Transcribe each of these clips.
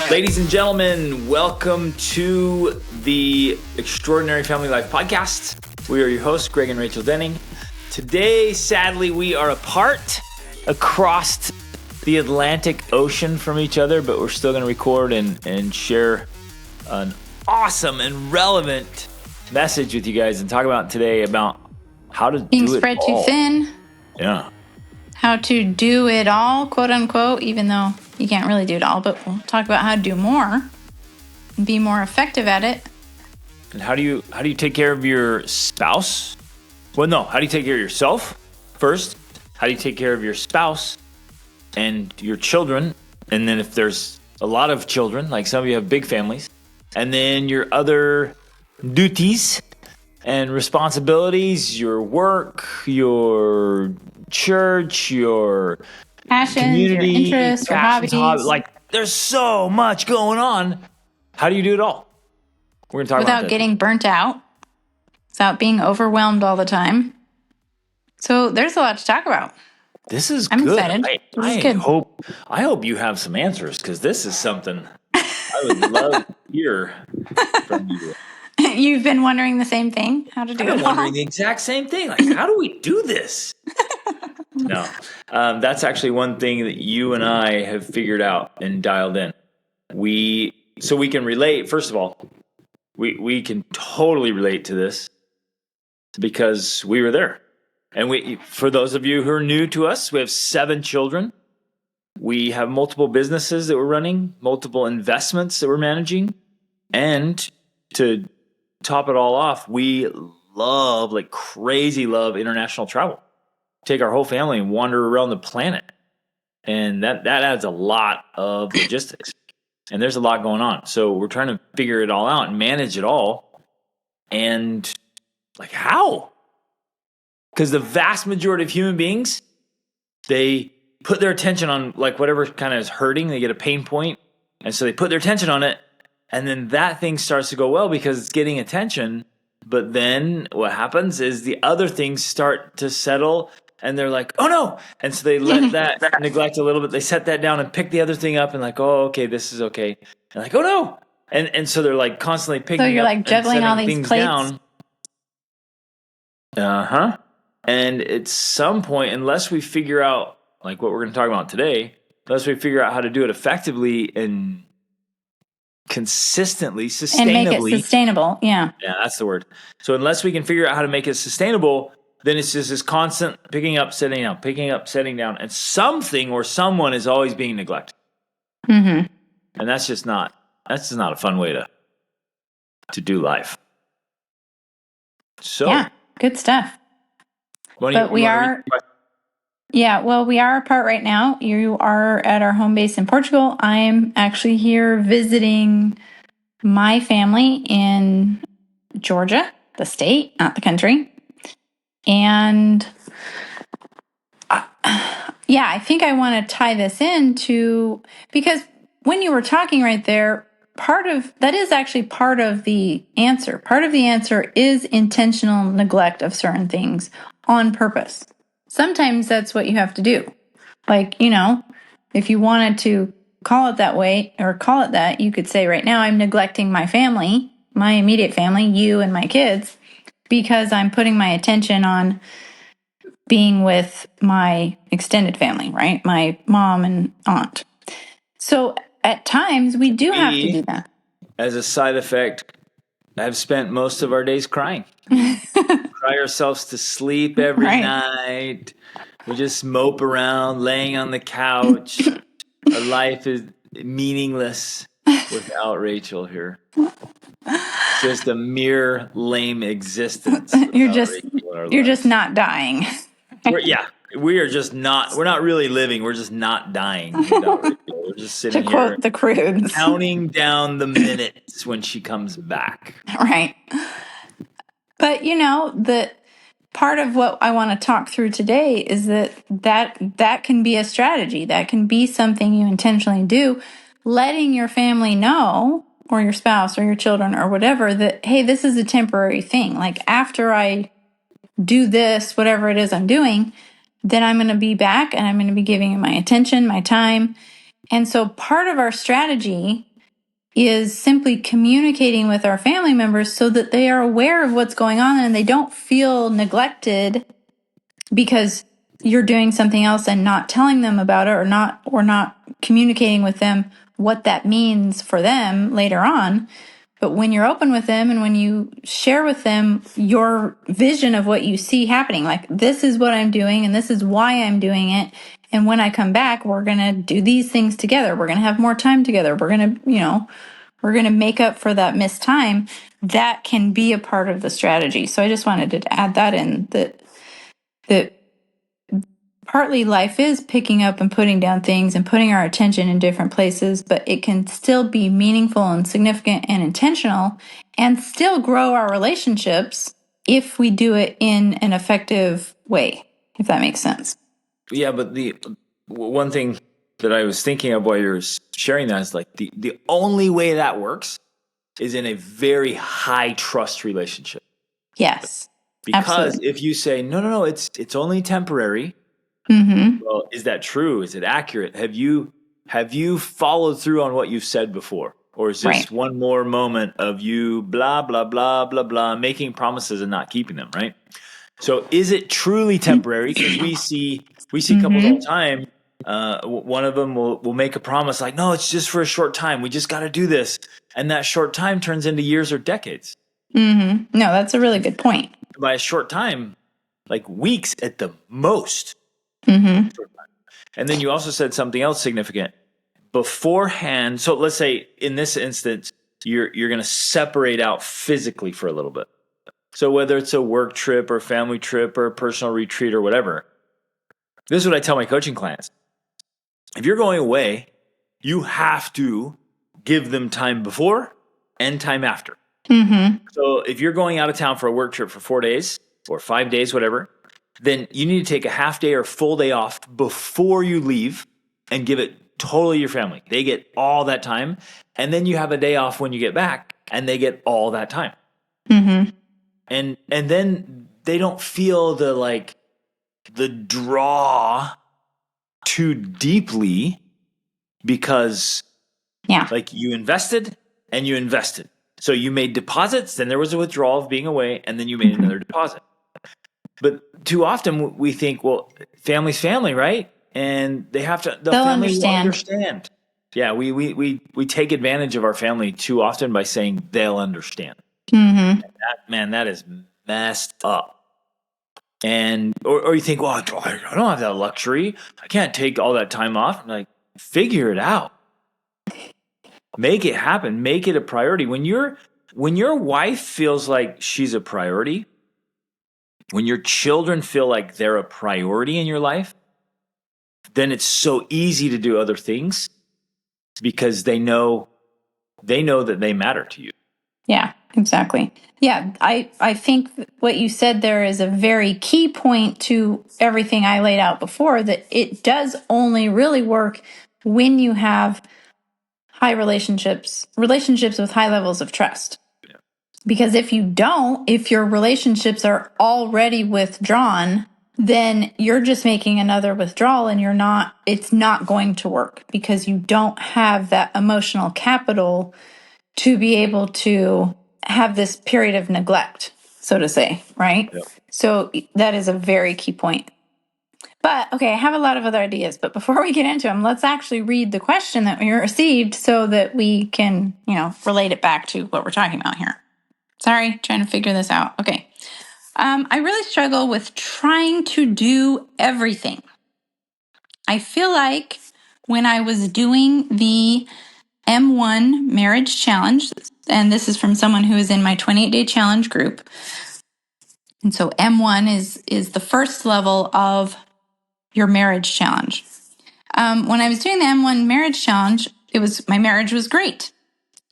Ladies and gentlemen, welcome to the Extraordinary Family Life Podcast. We are your hosts, Greg and Rachel Denning. Today, sadly, we are apart across the Atlantic Ocean from each other, but we're still going to record and share an awesome and relevant message with you guys and talk about today about how to being do it spread all. too thin. Yeah. How to do it all, quote unquote, even though you can't really do it all, but we'll talk about how to do more and be more effective at it. And how do you take care of your spouse? Well, no, how do you take care of yourself first? How do you take care of your spouse and your children? And then if there's a lot of children, like some of you have big families, and then your other duties and responsibilities, your work, your church, your Passions, community, your interests, your hobbies. Like, there's so much going on. How do you do it all? We're going to talk about that. Without getting burnt out, without being overwhelmed all the time. So there's a lot to talk about. This is I'm good. excited. I hope you have some answers, because this is something I would love to hear from you. You've been wondering the same thing, how to do it all? I've been wondering the exact same thing. Like, how do we do this? No, that's actually one thing that you and I have figured out and dialed in. So we can relate. First of all, we can totally relate to this because we were there. And for those of you who are new to us, we have 7 children. We have multiple businesses that we're running, multiple investments that we're managing. And to top it all off, we love, like crazy love, international travel. Take our whole family and wander around the planet. And that adds a lot of logistics. And there's a lot going on. So we're trying to figure it all out and manage it all. And like, how? Because the vast majority of human beings, they put their attention on like whatever kind of is hurting. They get a pain point. And so they put their attention on it. And then that thing starts to go well because it's getting attention. But then what happens is the other things start to settle. And they're like, oh no. And so they let that neglect a little bit. They set that down and pick the other thing up and like, oh, okay, this is okay. And like, oh no. And so they're like constantly picking up. So you're like juggling all these plates down. And at some point, unless we figure out like what we're going to talk about today, unless we figure out how to do it effectively and consistently, sustainably. And make it sustainable, yeah. Yeah, that's the word. So unless we can figure out how to make it sustainable, then it's just this constant picking up, setting down, picking up, setting down. And something or someone is always being neglected. Mm-hmm. And that's just not a fun way to do life. So yeah, good stuff. We are apart right now. You are at our home base in Portugal. I'm actually here visiting my family in Georgia, the state, not the country. And I think I want to tie this into, because when you were talking right there, that is actually part of the answer. Part of the answer is intentional neglect of certain things on purpose. Sometimes that's what you have to do. Like, if you wanted to call it that way or call it that, you could say right now I'm neglecting my family, my immediate family, you and my kids, because I'm putting my attention on being with my extended family, right? My mom and aunt. So at times we do have to do that. As a side effect, I've spent most of our days crying. Cry ourselves to sleep every night. We just mope around, laying on the couch. Our life is meaningless without Rachel here. It's just a mere lame existence. You're just not dying. We're not really living. We're just not dying without Rachel. We're just sitting to quote the Croods, counting down the minutes when she comes back. Right. But the part of what I want to talk through today is that can be a strategy. That can be something you intentionally do, letting your family know, or your spouse or your children or whatever, that, hey, this is a temporary thing. Like, after I do this, whatever it is I'm doing, then I'm going to be back and I'm going to be giving it my attention, my time. And so part of our strategy is simply communicating with our family members so that they are aware of what's going on and they don't feel neglected because you're doing something else and not telling them about it, or not communicating with them what that means for them later on. But when you're open with them and when you share with them your vision of what you see happening, like, this is what I'm doing and this is why I'm doing it. And when I come back, we're going to do these things together. We're going to have more time together. We're going to, we're going to make up for that missed time. That can be a part of the strategy. So I just wanted to add that in, that partly life is picking up and putting down things and putting our attention in different places, but it can still be meaningful and significant and intentional and still grow our relationships if we do it in an effective way, if that makes sense. Yeah, but the one thing that I was thinking of while you were sharing that is like the only way that works is in a very high trust relationship. Yes. Because absolutely. if you say, no, it's only temporary, well, is that true? Is it accurate? Have you followed through on what you've said before? Or is this Right. one more moment of you blah, blah, blah, blah, blah, making promises and not keeping them, right? So is it truly temporary? Because we see couples all the time. One of them will make a promise like, no, it's just for a short time. We just got to do this. And that short time turns into years or decades. No, that's a really good point. By a short time, like weeks at the most. And then you also said something else significant beforehand. So let's say in this instance, you're going to separate out physically for a little bit. So whether it's a work trip or family trip or a personal retreat or whatever, this is what I tell my coaching clients. If you're going away, you have to give them time before and time after. So if you're going out of town for a work trip for 4 days or 5 days, whatever, then you need to take a half day or full day off before you leave and give it totally your family. They get all that time. And then you have a day off when you get back and they get all that time. And then they don't feel the draw too deeply because like you invested. So you made deposits, then there was a withdrawal of being away, and then you made another deposit. But too often we think, well, family's family, right? And the family will understand. Yeah, we take advantage of our family too often by saying they'll understand. That is messed up. And or you think, well, I don't have that luxury. I can't take all that time off. I'm like, figure it out. Make it happen. Make it a priority. When your wife feels like she's a priority, when your children feel like they're a priority in your life, then it's so easy to do other things because they know that they matter to you. Yeah, exactly. Yeah, I think what you said there is a very key point to everything I laid out before, that it does only really work when you have high relationships with high levels of trust. Yeah. Because if you don't, if your relationships are already withdrawn, then you're just making another withdrawal and it's not going to work because you don't have that emotional capital to be able to have this period of neglect, so to say, right? Yep. So that is a very key point. But okay, I have a lot of other ideas, but before we get into them, let's actually read the question that we received so that we can, relate it back to what we're talking about here. Sorry, trying to figure this out. Okay. I really struggle with trying to do everything. I feel like when I was doing the M1 marriage challenge, and this is from someone who is in my 28-day challenge group. And so M1 is the first level of your marriage challenge. When I was doing the M1 marriage challenge, my marriage was great,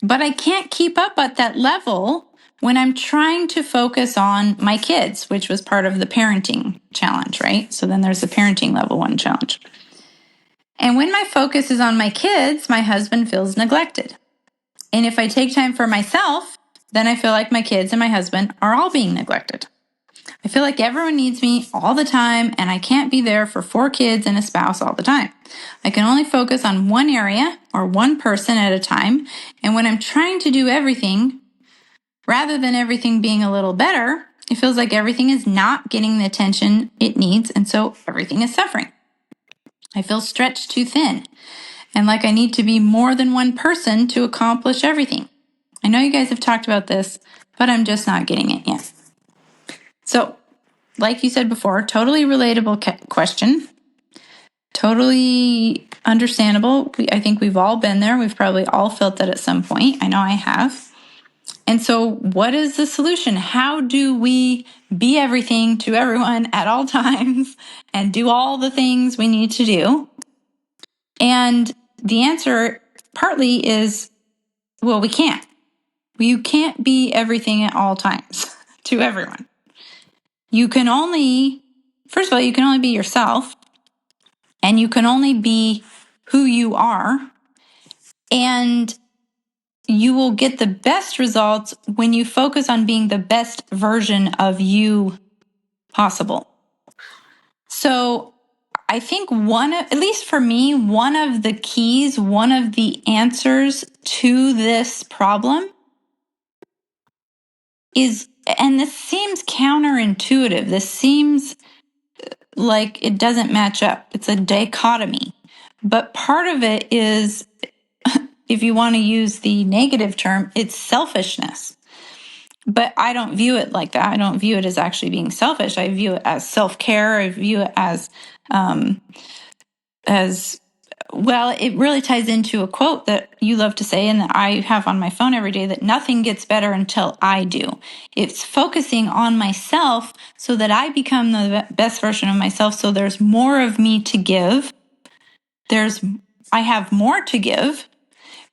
but I can't keep up at that level when I'm trying to focus on my kids, which was part of the parenting challenge, right? So then there's the parenting level 1 challenge. And when my focus is on my kids, my husband feels neglected. And if I take time for myself, then I feel like my kids and my husband are all being neglected. I feel like everyone needs me all the time, and I can't be there for 4 kids and a spouse all the time. I can only focus on one area or one person at a time, and when I'm trying to do everything, rather than everything being a little better, it feels like everything is not getting the attention it needs, and so everything is suffering. I feel stretched too thin, and like I need to be more than one person to accomplish everything. I know you guys have talked about this, but I'm just not getting it yet. So, like you said before, totally relatable question. Totally understandable. I think we've all been there. We've probably all felt that at some point. I know I have. And so, what is the solution? How do we be everything to everyone at all times and do all the things we need to do? And the answer partly is, well, we can't. You can't be everything at all times to everyone. You can only, first of all, you can only be yourself, and you can only be who you are. And you will get the best results when you focus on being the best version of you possible. So I think at least for me, one of the keys, one of the answers to this problem is, and this seems counterintuitive, this seems like it doesn't match up. It's a dichotomy. But part of it is, if you want to use the negative term, it's selfishness. But I don't view it like that. I don't view it as actually being selfish. I view it as self-care. I view it as well, it really ties into a quote that you love to say and that I have on my phone every day, that nothing gets better until I do. It's focusing on myself so that I become the best version of myself. So there's more of me to give. I have more to give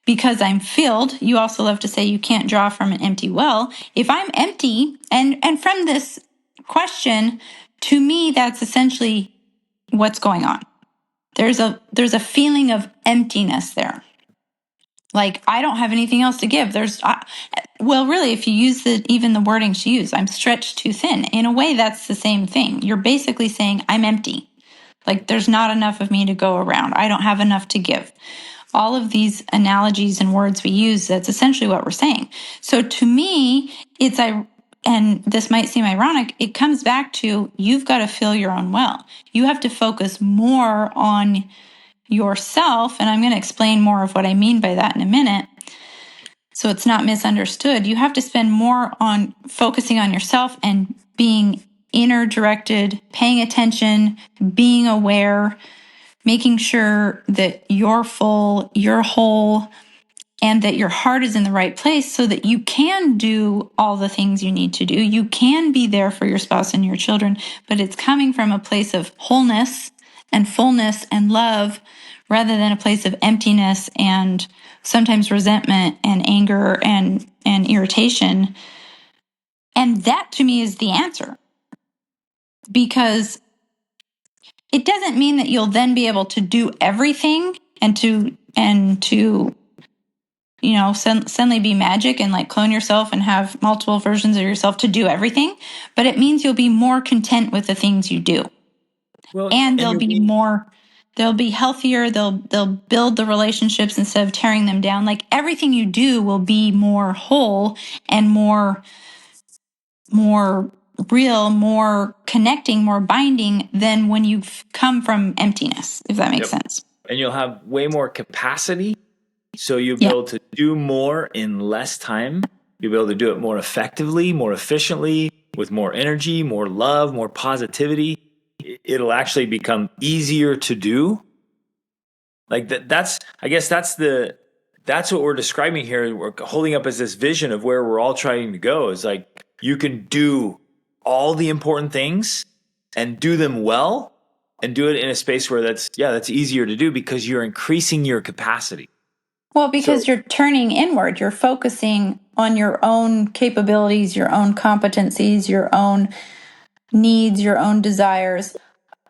because I'm filled. You also love to say you can't draw from an empty well. If I'm empty, and from this question, to me, that's essentially what's going on. There's a feeling of emptiness there. Like, I don't have anything else to give. Well, really, if you use even the wording she used, I'm stretched too thin. In a way, that's the same thing. You're basically saying I'm empty. Like, there's not enough of me to go around. I don't have enough to give. All of these analogies and words we use, that's essentially what we're saying. So to me, and this might seem ironic, it comes back to, you've got to fill your own well. You have to focus more on yourself. And I'm going to explain more of what I mean by that in a minute, so it's not misunderstood. You have to spend more on focusing on yourself and being inner directed, paying attention, being aware, making sure that you're full, you're whole, and that your heart is in the right place so that you can do all the things you need to do. You can be there for your spouse and your children, but it's coming from a place of wholeness and fullness and love rather than a place of emptiness and sometimes resentment and anger and irritation. And that to me is the answer, because it doesn't mean that you'll then be able to do everything and to suddenly be magic and like clone yourself and have multiple versions of yourself to do everything. But it means you'll be more content with the things you do. Well, and they'll be healthier. They'll build the relationships instead of tearing them down. Like, everything you do will be more whole and more real, more connecting, more binding than when you've come from emptiness, if that makes sense. And you'll have way more capacity. So you'll be able to do more in less time. You'll be able to do it more effectively, more efficiently, with more energy, more love, more positivity. It'll actually become easier to do. Like that's what we're describing here. We're holding up as this vision of where we're all trying to go. Is like, you can do all the important things and do them well, and do it in a space where that's easier to do because you're increasing your capacity. Well, because you're turning inward, you're focusing on your own capabilities, your own competencies, your own needs, your own desires.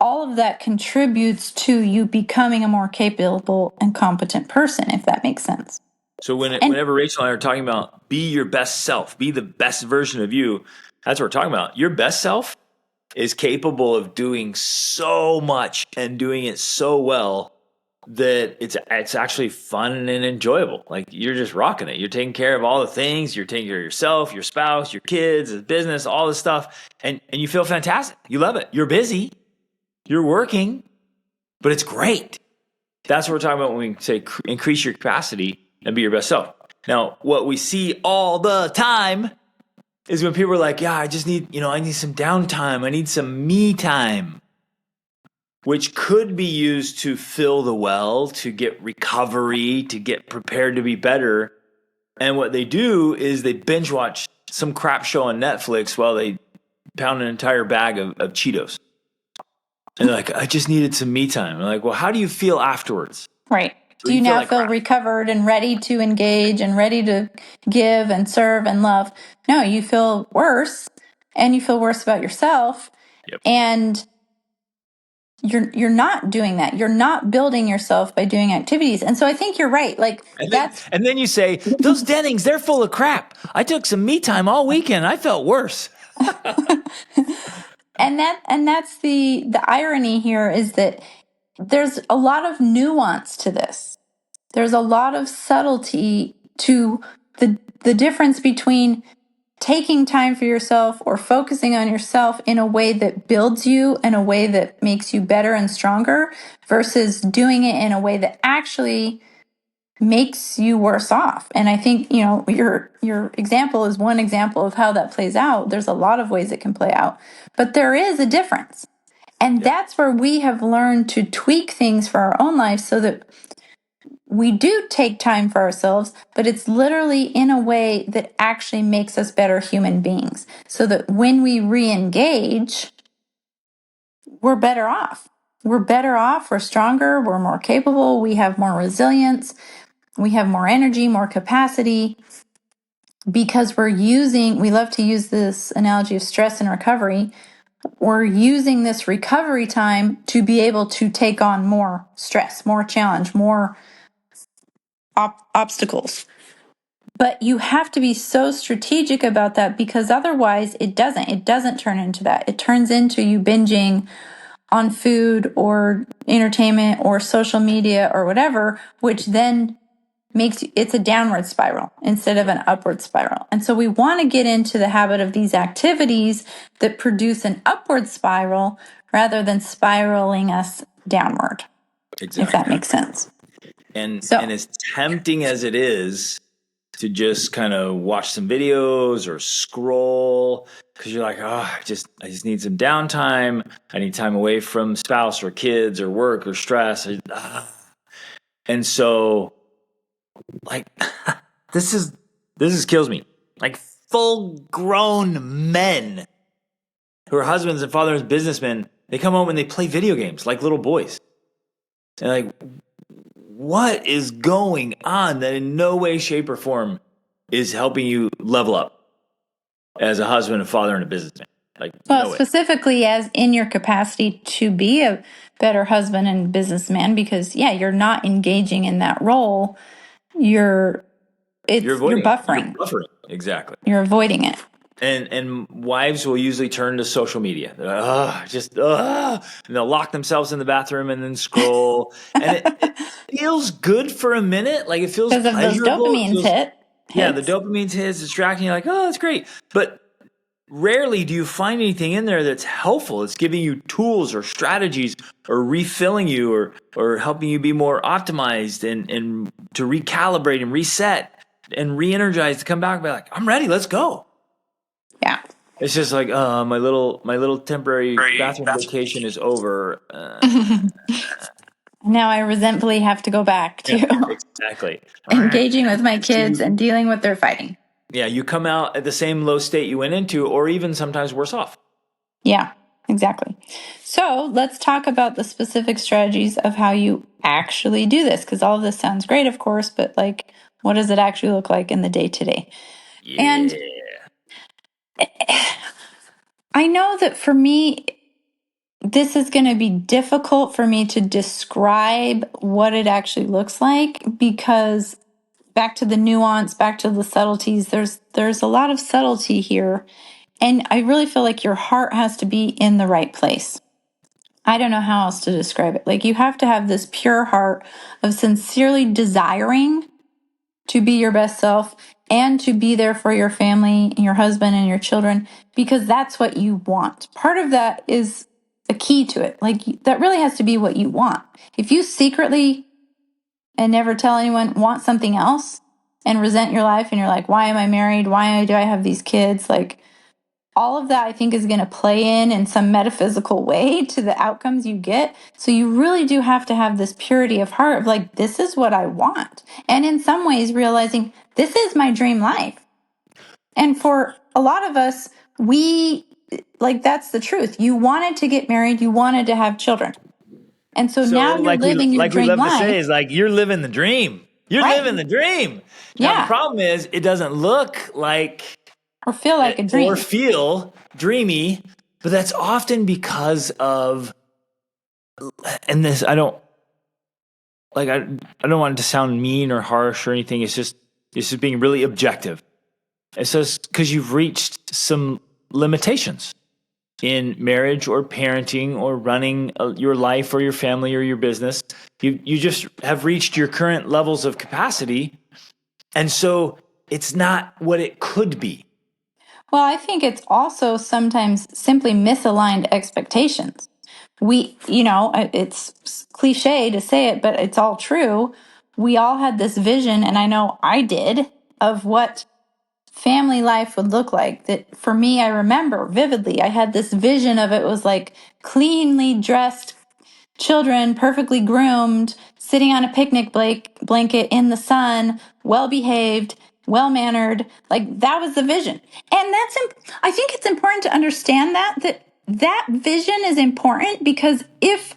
All of that contributes to you becoming a more capable and competent person, if that makes sense. So whenever Rachel and I are talking about be your best self, be the best version of you, That's what we're talking about. Your best self is capable of doing so much and doing it so well that it's actually fun and enjoyable. Like you're just rocking it. You're taking care of all the things. You're taking care of yourself, your spouse, your kids, the business, all this stuff, and you feel fantastic. You love it. You're busy. You're working, but it's great. That's what we're talking about when we say increase your capacity and be your best self. Now, what we see all the time is when people are like, yeah, I just need, I need some downtime. I need some me time, which could be used to fill the well, to get recovery, to get prepared to be better. And what they do is they binge watch some crap show on Netflix while they pound an entire bag of Cheetos. And they're like, I just needed some me time. I'm like, well, how do you feel afterwards? Right. Do you now feel recovered and ready to engage and ready to give and serve and love? No, you feel worse, and you feel worse about yourself. Yep. And you're not doing that. You're not building yourself by doing activities. And so I think you're right. Like and then you say, those Dennings, they're full of crap. I took some me time all weekend. I felt worse. And that's the irony here is that there's a lot of nuance to this. There's a lot of subtlety to the difference between taking time for yourself or focusing on yourself in a way that builds you, in a way that makes you better and stronger, versus doing it in a way that actually makes you worse off. And I think, your example is one example of how that plays out. There's a lot of ways it can play out, but there is a difference. And that's where we have learned to tweak things for our own lives so that we do take time for ourselves, but it's literally in a way that actually makes us better human beings. So that when we re-engage, we're better off. We're better off, we're stronger, we're more capable, we have more resilience, we have more energy, more capacity, because we love to use this analogy of stress and recovery. We're using this recovery time to be able to take on more stress, more challenge, more obstacles. But you have to be so strategic about that, because otherwise it doesn't turn into that. It turns into you binging on food or entertainment or social media or whatever, which then it's a downward spiral instead of an upward spiral. And so we want to get into the habit of these activities that produce an upward spiral rather than spiraling us downward. Exactly. If that makes sense. And as tempting as it is to just kind of watch some videos or scroll, because you're like, I just need some downtime. I need time away from spouse or kids or work or stress. And so, like, this kills me. Like, full grown men who are husbands and fathers, businessmen, they come home and they play video games like little boys. And like, what is going on that in no way, shape, or form is helping you level up as a husband, a father, and a businessman? Like, well, specifically as in your capacity to be a better husband and businessman, because you're not engaging in that role. You're buffering. You're buffering. Exactly. You're avoiding it. And wives will usually turn to social media. They're like, and they'll lock themselves in the bathroom and then scroll. And it feels good for a minute. Like, it feels because of those dopamines hit. Yeah, the dopamine hits, distracting. You're like, oh, that's great. But rarely do you find anything in there that's helpful. It's giving you tools or strategies or refilling you or helping you be more optimized and to recalibrate and reset and re-energize to come back and be like, I'm ready. Let's go. Yeah. It's just like, my little temporary bathroom vacation is over. Now I resentfully have to go back to exactly engaging with my kids and dealing with their fighting. Yeah, you come out at the same low state you went into, or even sometimes worse off. Yeah, exactly. So let's talk about the specific strategies of how you actually do this, because all of this sounds great, of course, but like, what does it actually look like in the day-to-day? Yeah. And I know that for me, this is going to be difficult for me to describe what it actually looks like, because back to the nuance, back to the subtleties, there's a lot of subtlety here. And I really feel like your heart has to be in the right place. I don't know how else to describe it. Like, you have to have this pure heart of sincerely desiring to be your best self and to be there for your family and your husband and your children, because that's what you want. Part of that is a key to it. Like, that really has to be what you want. If you secretly and never tell anyone want something else and resent your life and you're like, why am I married? Why do I have these kids? Like, all of that, I think, is going to play in some metaphysical way to the outcomes you get. So you really do have to have this purity of heart of like, this is what I want. And in some ways realizing this is my dream life. And for a lot of us, that's the truth. You wanted to get married. You wanted to have children. And so now you're living your dream love life. to say is like, you're living the dream. You're Right. living the dream. Now, the problem is it doesn't look like or feel like a dream or feel dreamy, but that's often because of, and this, I don't want it to sound mean or harsh or anything. It's just being really objective. It's just because you've reached some limitations in marriage or parenting or running your life or your family or your business. You just have reached your current levels of capacity. And so it's not what it could be. Well, I think it's also sometimes simply misaligned expectations. It's cliche to say it, but it's all true. We all had this vision, and I know I did, of what family life would look like. That for me, I remember vividly, I had this vision of it was like cleanly dressed children, perfectly groomed, sitting on a picnic blanket in the sun, well behaved, well mannered. Like, that was the vision. And I think it's important to understand that vision is important, because if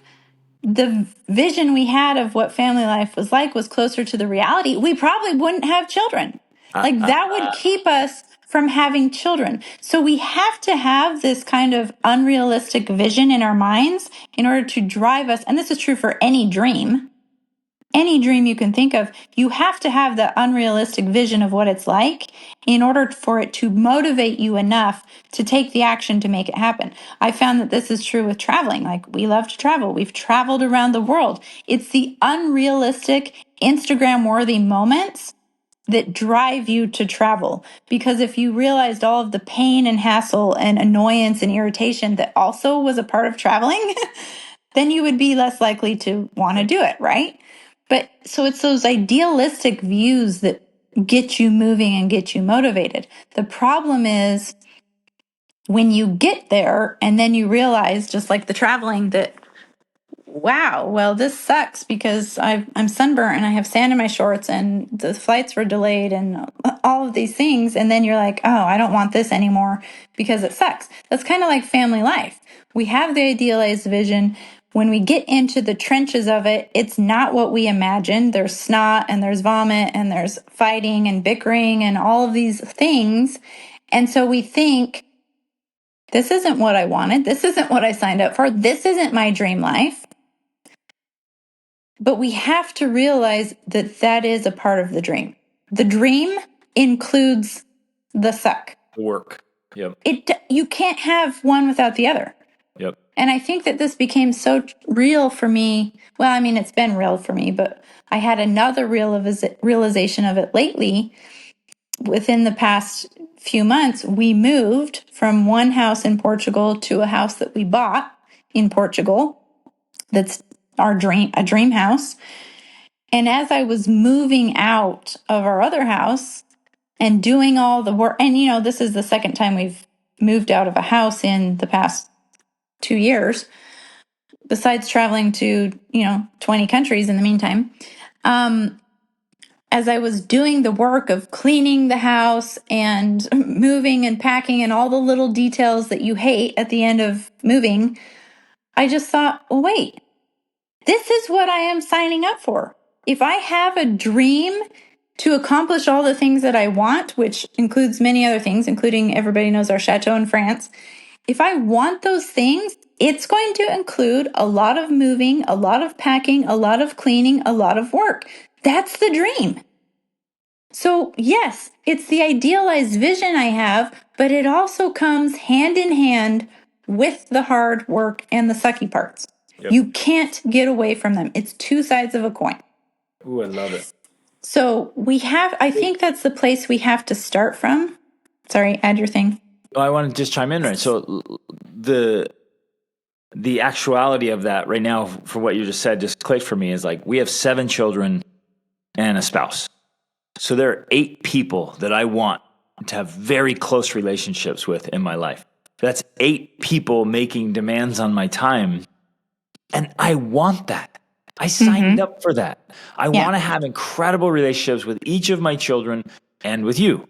the vision we had of what family life was like was closer to the reality, we probably wouldn't have children. Like, that would keep us from having children. So we have to have this kind of unrealistic vision in our minds in order to drive us. And this is true for any dream you can think of. You have to have the unrealistic vision of what it's like in order for it to motivate you enough to take the action to make it happen. I found that this is true with traveling. Like, we love to travel. We've traveled around the world. It's the unrealistic, Instagram worthy moments that drive you to travel. Because if you realized all of the pain and hassle and annoyance and irritation that also was a part of traveling, then you would be less likely to want to do it, right? But so it's those idealistic views that get you moving and get you motivated. The problem is when you get there and then you realize, just like the traveling, that wow, well, this sucks because I'm sunburnt and I have sand in my shorts and the flights were delayed and all of these things. And then you're like, oh, I don't want this anymore because it sucks. That's kind of like family life. We have the idealized vision. When we get into the trenches of it, it's not what we imagined. There's snot and there's vomit and there's fighting and bickering and all of these things. And so we think, this isn't what I wanted. This isn't what I signed up for. This isn't my dream life. But we have to realize that that is a part of the dream. The dream includes the suck. The work. Yep. You can't have one without the other. Yep. And I think that this became so real for me. Well, I mean, it's been real for me, but I had another realization of it lately. Within the past few months, we moved from one house in Portugal to a house that we bought in Portugal. That's a dream house. And as I was moving out of our other house and doing all the work, and this is the second time we've moved out of a house in the past 2 years, besides traveling to, 20 countries in the meantime. As I was doing the work of cleaning the house and moving and packing and all the little details that you hate at the end of moving, I just thought, well, wait, this is what I am signing up for. If I have a dream to accomplish all the things that I want, which includes many other things, including everybody knows our chateau in France, if I want those things, it's going to include a lot of moving, a lot of packing, a lot of cleaning, a lot of work. That's the dream. So, yes, it's the idealized vision I have, but it also comes hand in hand with the hard work and the sucky parts. Yep. You can't get away from them. It's two sides of a coin. Ooh, I love it. So, I think that's the place we have to start from. Sorry, add your thing. Oh, I want to just chime in, right? So the actuality of that right now, for what you just said, just clicked for me, is like we have 7 children and a spouse. So there are 8 people that I want to have very close relationships with in my life. That's 8 people making demands on my time. And I want that. I signed up for that. I want to have incredible relationships with each of my children and with you.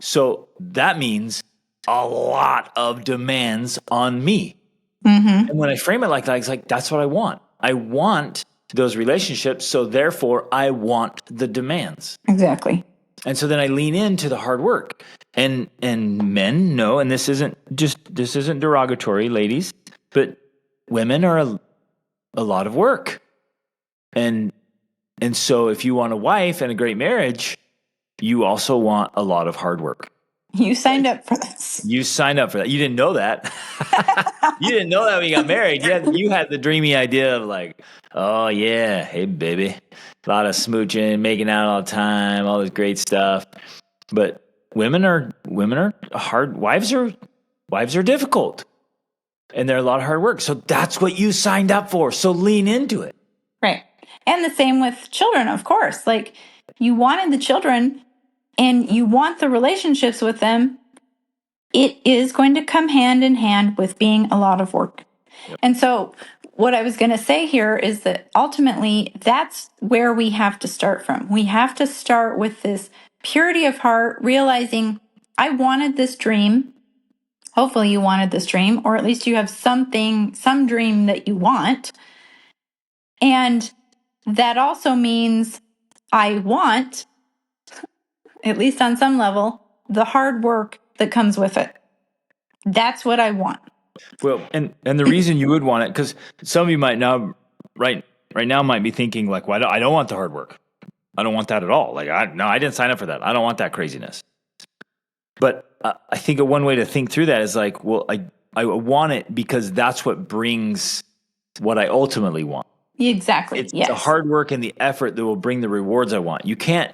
So that means a lot of demands on me. And when I frame it like that, it's like, that's what I want. I want those relationships. So therefore, I want the demands. Exactly. And so then I lean into the hard work. And men know, and this isn't derogatory, ladies, but women are a lot of work. And so if you want a wife and a great marriage, you also want a lot of hard work. You signed up for this. You signed up for that. You didn't know that. You didn't know that when you got married. You had the dreamy idea of like, oh yeah, hey baby, a lot of smooching, making out all the time, all this great stuff. But women are hard. Wives are difficult, and they're a lot of hard work. So that's what you signed up for. So lean into it. Right. And the same with children, of course. Like, you wanted the children and you want the relationships with them. It is going to come hand in hand with being a lot of work. Yep. And so what I was going to say here is that ultimately that's where we have to start from. We have to start with this purity of heart, realizing I wanted this dream. Hopefully you wanted this dream, or at least you have some dream that you want. And that also means I want, at least on some level, the hard work that comes with it. That's what I want. Well, and the reason you would want it, because some of you might now, right now, might be thinking like, "Well, I don't want the hard work. I don't want that at all. Like, I didn't sign up for that. I don't want that craziness." But I think one way to think through that is like, well, I want it because that's what brings what I ultimately want. Exactly. It's yes. the hard work and the effort that will bring the rewards I want. You can't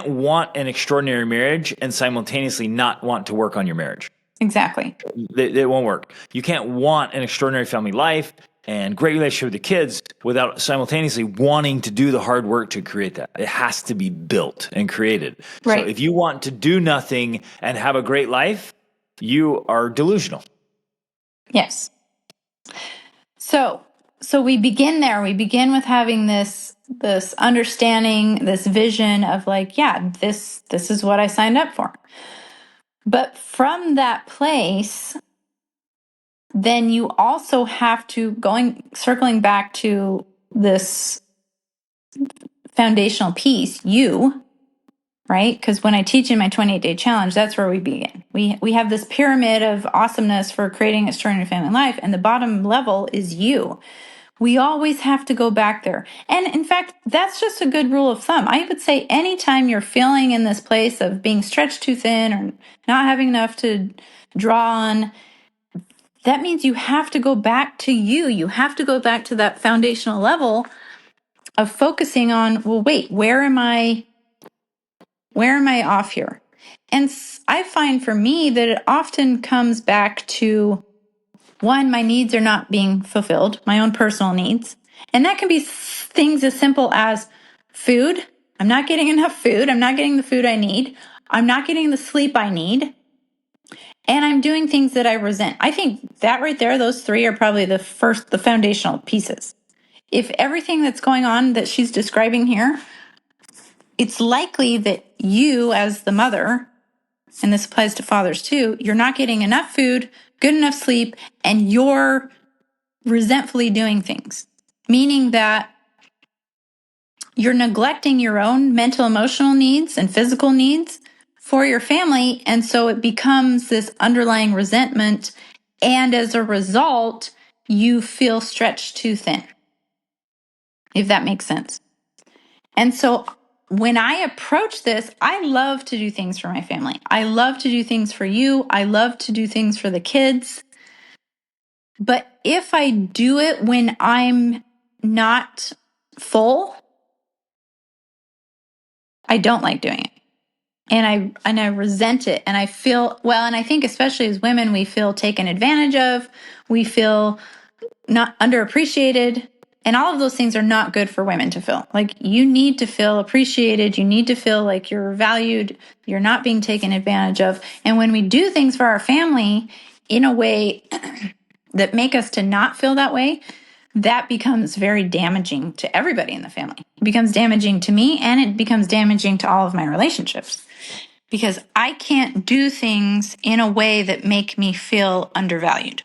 want an extraordinary marriage and simultaneously not want to work on your marriage. Exactly. It won't work. You can't want an extraordinary family life and great relationship with the kids without simultaneously wanting to do the hard work to create that. It has to be built and created. Right. So if you want to do nothing and have a great life, you are delusional. Yes. So we begin there. We begin with having this understanding, this vision of like, yeah, this is what I signed up for. But from that place, then you also have to circling back to this foundational piece, you, right? Because when I teach in my 28-day challenge, that's where we begin. We have this pyramid of awesomeness for creating extraordinary family life, and the bottom level is you. We always have to go back there. And in fact, that's just a good rule of thumb. I would say anytime you're feeling in this place of being stretched too thin or not having enough to draw on, that means you have to go back to you. You have to go back to that foundational level of focusing on, well, wait, where am I off here? And I find for me that it often comes back to, one, my needs are not being fulfilled, my own personal needs. And that can be things as simple as food. I'm not getting enough food. I'm not getting the food I need. I'm not getting the sleep I need. And I'm doing things that I resent. I think that right there, those 3 are probably the foundational pieces. If everything that's going on that she's describing here, it's likely that you as the mother, and this applies to fathers too, you're not getting enough food, good enough sleep, and you're resentfully doing things, meaning that you're neglecting your own mental, emotional needs and physical needs for your family. And so it becomes this underlying resentment. And as a result, you feel stretched too thin, if that makes sense. And so when I approach this, I love to do things for my family. I love to do things for you. I love to do things for the kids. But if I do it when I'm not full, I don't like doing it. And I resent it. And I feel, well, and I think especially as women, we feel taken advantage of. We feel not underappreciated. And all of those things are not good for women to feel. Like, you need to feel appreciated. You need to feel like you're valued. You're not being taken advantage of. And when we do things for our family in a way that make us to not feel that way, that becomes very damaging to everybody in the family. It becomes damaging to me, and it becomes damaging to all of my relationships, because I can't do things in a way that make me feel undervalued.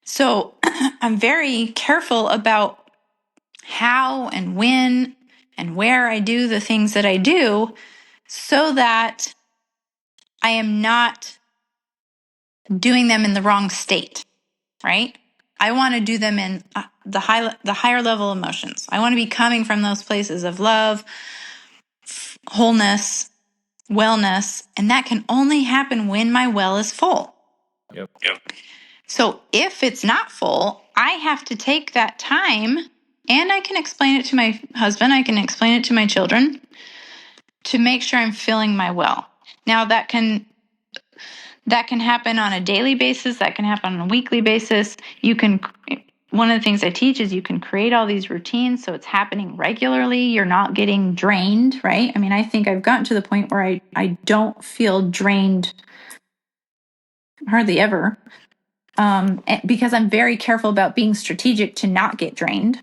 So I'm very careful about how and when and where I do the things that I do, so that I am not doing them in the wrong state, right? I want to do them in the higher level emotions. I want to be coming from those places of love, wholeness, wellness, and that can only happen when my well is full. Yep. So if it's not full, I have to take that time, and I can explain it to my husband, I can explain it to my children, to make sure I'm filling my well. Now that can happen on a daily basis, that can happen on a weekly basis. One of the things I teach is you can create all these routines so it's happening regularly. You're not getting drained, right? I mean, I think I've gotten to the point where I don't feel drained hardly ever, because I'm very careful about being strategic to not get drained.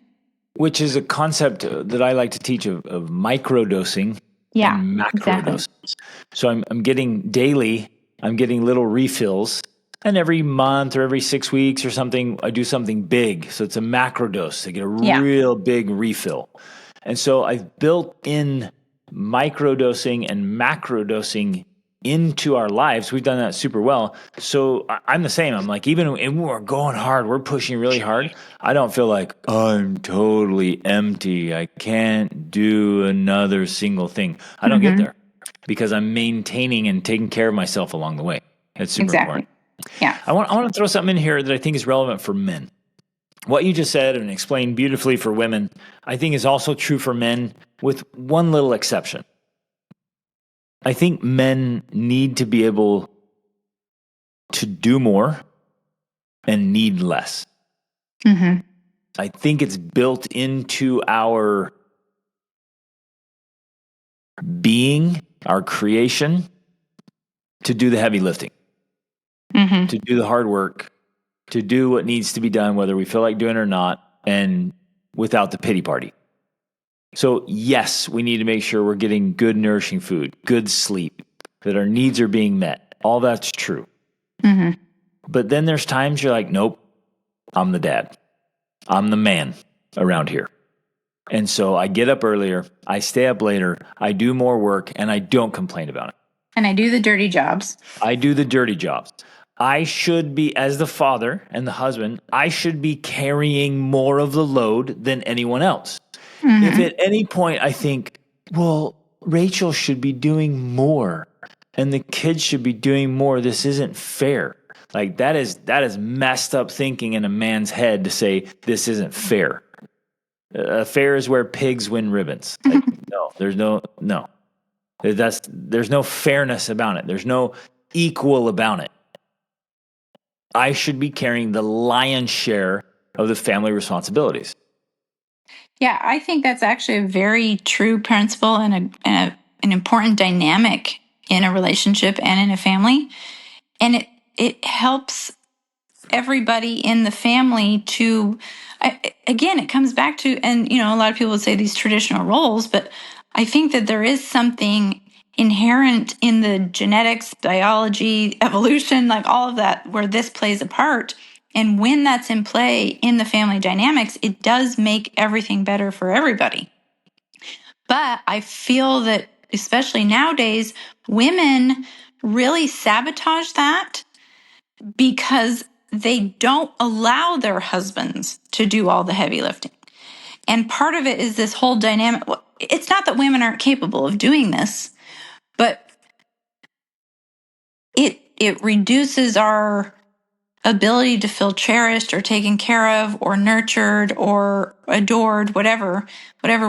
Which is a concept that I like to teach of microdosing and macrodosing. Exactly. So I'm getting daily, I'm getting little refills. And every month or every 6 weeks or something, I do something big. So it's a macrodose. I get a real big refill. And so I've built in microdosing and macrodosing into our lives. We've done that super well. So I'm the same. I'm like, even when we're going hard, we're pushing really hard, I don't feel like I'm totally empty. I can't do another single thing. I don't get there, because I'm maintaining and taking care of myself along the way. It's super important. Yeah. I want to throw something in here that I think is relevant for men. What you just said and explained beautifully for women, I think is also true for men, with one little exception. I think men need to be able to do more and need less. Mm-hmm. I think it's built into our being, our creation, to do the heavy lifting, to do the hard work, to do what needs to be done, whether we feel like doing it or not, and without the pity party. So yes, we need to make sure we're getting good, nourishing food, good sleep, that our needs are being met. All that's true. Mm-hmm. But then there's times you're like, nope, I'm the dad. I'm the man around here. And so I get up earlier, I stay up later, I do more work, and I don't complain about it. And I do the dirty jobs. I do the dirty jobs. I should be, as the father and the husband, I should be carrying more of the load than anyone else. Mm-hmm. If at any point I think, well, Rachel should be doing more and the kids should be doing more, this isn't fair. Like that is messed up thinking in a man's head to say this isn't fair. Fair is where pigs win ribbons. Like, no. There's no fairness about it. There's no equal about it. I should be carrying the lion's share of the family responsibilities. Yeah, I think that's actually a very true principle and an important dynamic in a relationship and in a family. And it helps everybody in the family to, again, it comes back to, and a lot of people would say these traditional roles, but I think that there is something inherent in the genetics, biology, evolution, like all of that, where this plays a part. And when that's in play in the family dynamics, it does make everything better for everybody. But I feel that, especially nowadays, women really sabotage that because they don't allow their husbands to do all the heavy lifting. And part of it is this whole dynamic. it's not that women aren't capable of doing this, but it reduces our ability to feel cherished or taken care of or nurtured or adored, whatever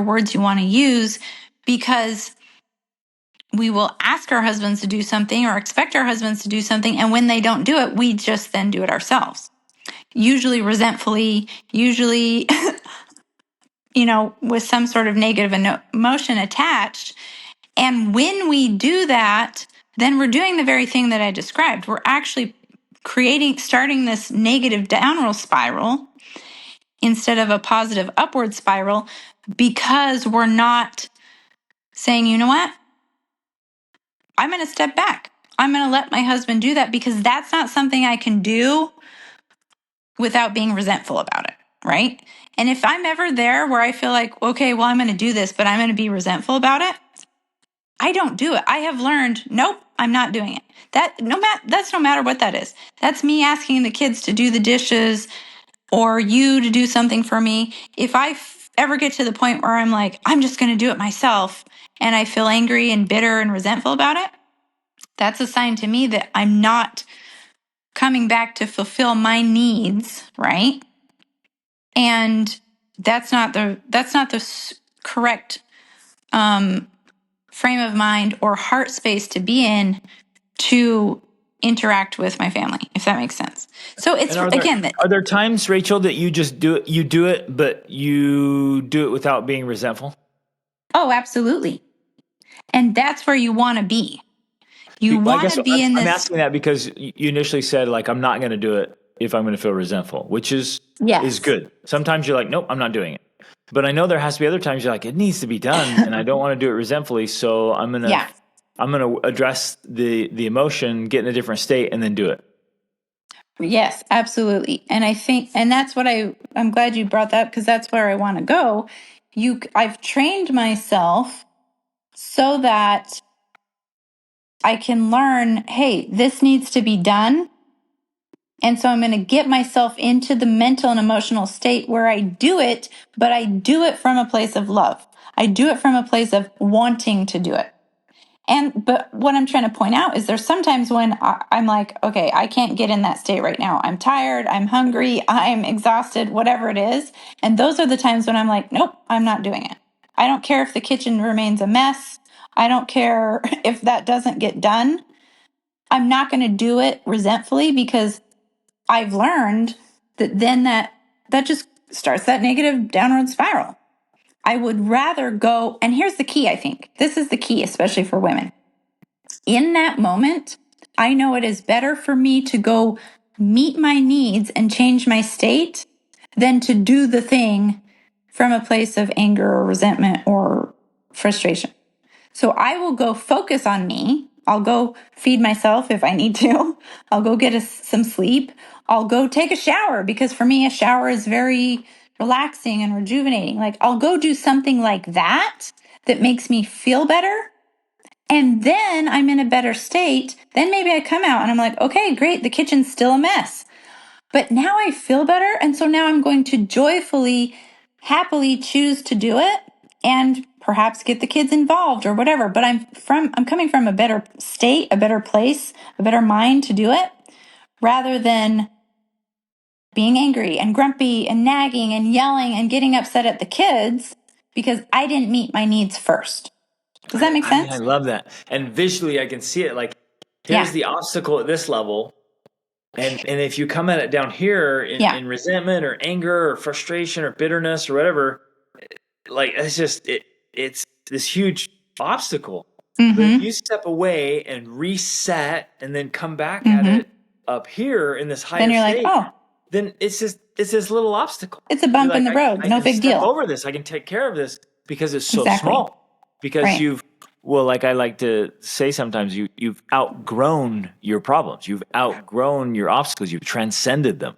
words you want to use, because we will ask our husbands to do something or expect our husbands to do something, and when they don't do it, we just then do it ourselves, usually resentfully, usually with some sort of negative emotion attached. And when we do that, then we're doing the very thing that I described. We're actually starting this negative downward spiral instead of a positive upward spiral, because we're not saying, you know what? I'm going to step back. I'm going to let my husband do that, because that's not something I can do without being resentful about it, right? And if I'm ever there where I feel like, okay, well, I'm going to do this, but I'm going to be resentful about it, I don't do it. I have learned, nope, I'm not doing it. That's no matter what that is. That's me asking the kids to do the dishes or you to do something for me. If I ever get to the point where I'm like, I'm just going to do it myself, and I feel angry and bitter and resentful about it, that's a sign to me that I'm not coming back to fulfill my needs, right? And that's not the correct frame of mind or heart space to be in to interact with my family, if that makes sense. So it's are there times, Rachel, that you just do it, but you do it without being resentful? Oh, absolutely. And that's where you want to be. You want to be in this. I'm asking that because you initially said, like, I'm not going to do it if I'm going to feel resentful, which is good. Sometimes you're like, nope, I'm not doing it. But I know there has to be other times you're like, it needs to be done, and I don't want to do it resentfully, so I'm gonna address the emotion, get in a different state, and then do it. Yes, absolutely. And I think, and that's what I'm glad you brought that, because that's where I want to go. I've trained myself so that I can learn, hey, this needs to be done. And so I'm going to get myself into the mental and emotional state where I do it, but I do it from a place of love. I do it from a place of wanting to do it. But what I'm trying to point out is there's sometimes when I'm like, okay, I can't get in that state right now. I'm tired, I'm hungry, I'm exhausted, whatever it is. And those are the times when I'm like, nope, I'm not doing it. I don't care if the kitchen remains a mess. I don't care if that doesn't get done. I'm not going to do it resentfully, because I've learned that then that just starts that negative downward spiral. I would rather go, and here's the key, I think. This is the key, especially for women. In that moment, I know it is better for me to go meet my needs and change my state than to do the thing from a place of anger or resentment or frustration. So I will go focus on me. I'll go feed myself if I need to. I'll go get some sleep. I'll go take a shower, because for me, a shower is very relaxing and rejuvenating. Like, I'll go do something like that makes me feel better. And then I'm in a better state. Then maybe I come out and I'm like, okay, great. The kitchen's still a mess, but now I feel better. And so now I'm going to joyfully, happily choose to do it and perhaps get the kids involved or whatever. But I'm coming from a better state, a better place, a better mind to do it, rather than being angry and grumpy and nagging and yelling and getting upset at the kids because I didn't meet my needs first. Does that make sense? I love that. And visually, I can see it. Like, here's the obstacle at this level. And if you come at it down here in resentment or anger or frustration or bitterness or whatever, like, it's this huge obstacle. Mm-hmm. But if you step away and reset and then come back at it up here in this higher state, then it's this little obstacle. It's a bump in the road. No big deal. Over this, I can take care of this because it's so small. Because like I like to say sometimes, you've outgrown your problems. You've outgrown your obstacles. You've transcended them.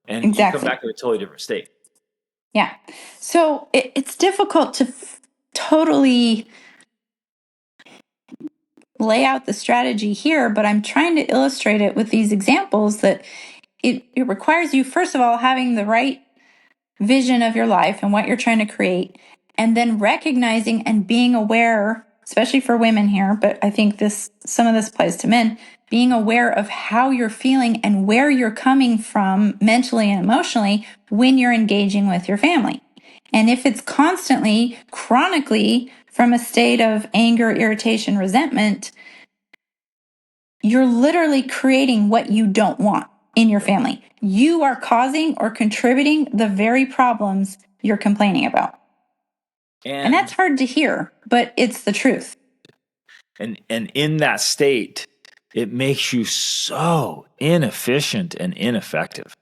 And you come back to a totally different state. Yeah. So it's difficult to totally lay out the strategy here, but I'm trying to illustrate it with these examples that it requires you, first of all, having the right vision of your life and what you're trying to create, and then recognizing and being aware, especially for women here, but I think some of this applies to men, being aware of how you're feeling and where you're coming from mentally and emotionally when you're engaging with your family. And if it's constantly, chronically from a state of anger, irritation, resentment, you're literally creating what you don't want in your family. You are causing or contributing the very problems you're complaining about. And that's hard to hear, but it's the truth. And in that state, it makes you so inefficient and ineffective.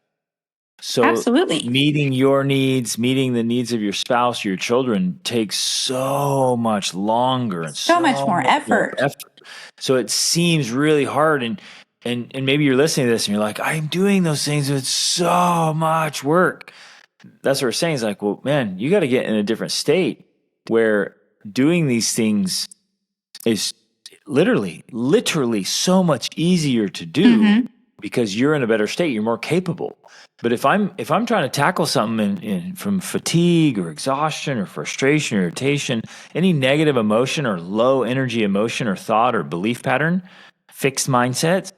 So absolutely, meeting your needs, meeting the needs of your spouse, your children takes so much longer and so much more effort. So it seems really hard, and maybe you're listening to this and you're like, I'm doing those things, but it's so much work. That's what we're saying. Is like, well, man, you got to get in a different state where doing these things is literally so much easier to do because you're in a better state. You're more capable. But if I'm trying to tackle something from fatigue or exhaustion or frustration or irritation, any negative emotion or low energy emotion or thought or belief pattern, fixed mindsets,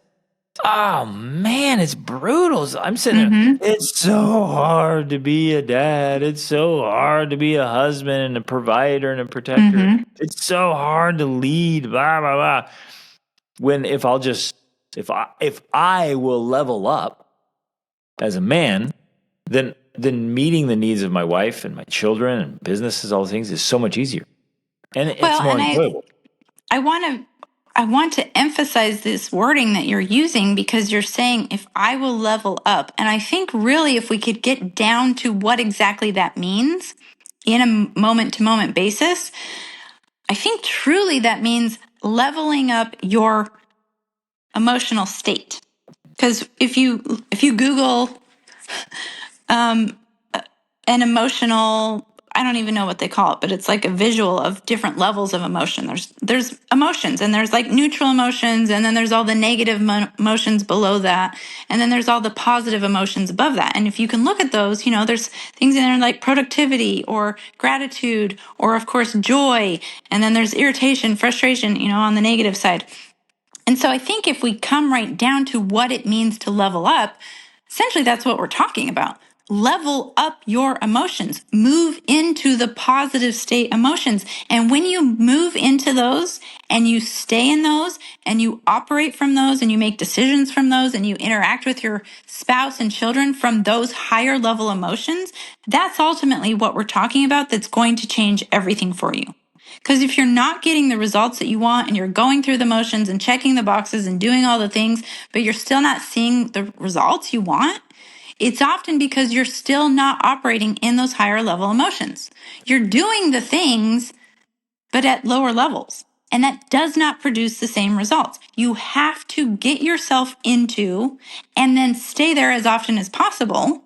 oh man, it's brutal. I'm sitting there. It's so hard to be a dad. It's so hard to be a husband and a provider and a protector. It's so hard to lead, blah, blah, blah. When if I will level up as a man, then meeting the needs of my wife and my children and businesses, all the things is so much easier. And it's more enjoyable. I want to emphasize this wording that you're using, because you're saying, if I will level up. And I think really if we could get down to what exactly that means in a moment to moment basis, I think truly that means leveling up your emotional state. Because if you Google an emotional, I don't even know what they call it, but it's like a visual of different levels of emotion. There's emotions, and there's like neutral emotions, and then there's all the negative emotions below that, and then there's all the positive emotions above that. And if you can look at those, there's things in there like productivity or gratitude, or of course joy, and then there's irritation, frustration, on the negative side. And so I think if we come right down to what it means to level up, essentially that's what we're talking about. Level up your emotions, move into the positive state emotions. And when you move into those and you stay in those and you operate from those and you make decisions from those and you interact with your spouse and children from those higher level emotions, that's ultimately what we're talking about that's going to change everything for you. Because if you're not getting the results that you want and you're going through the motions and checking the boxes and doing all the things, but you're still not seeing the results you want, it's often because you're still not operating in those higher level emotions. You're doing the things, but at lower levels. And that does not produce the same results. You have to get yourself into and then stay there as often as possible,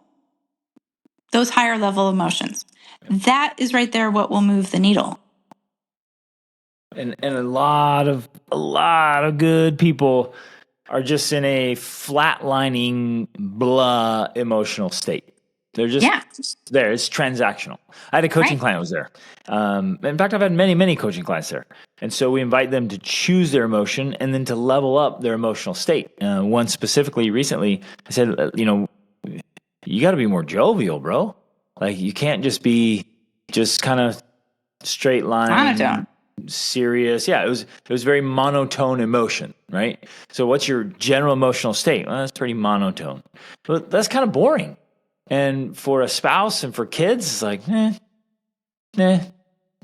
those higher level emotions. That is right there what will move the needle. And a lot of good people are just in a flatlining, blah emotional state. They're just there. It's transactional. I had a coaching client who was there. In fact, I've had many coaching clients there. And so we invite them to choose their emotion and then to level up their emotional state. One specifically recently, I said, you got to be more jovial, bro. Like you can't just be just kind of straight line. Monotone. Serious. Yeah, it was very monotone emotion, right? So what's your general emotional state? Well, that's pretty monotone. But that's kind of boring. And for a spouse and for kids, it's like,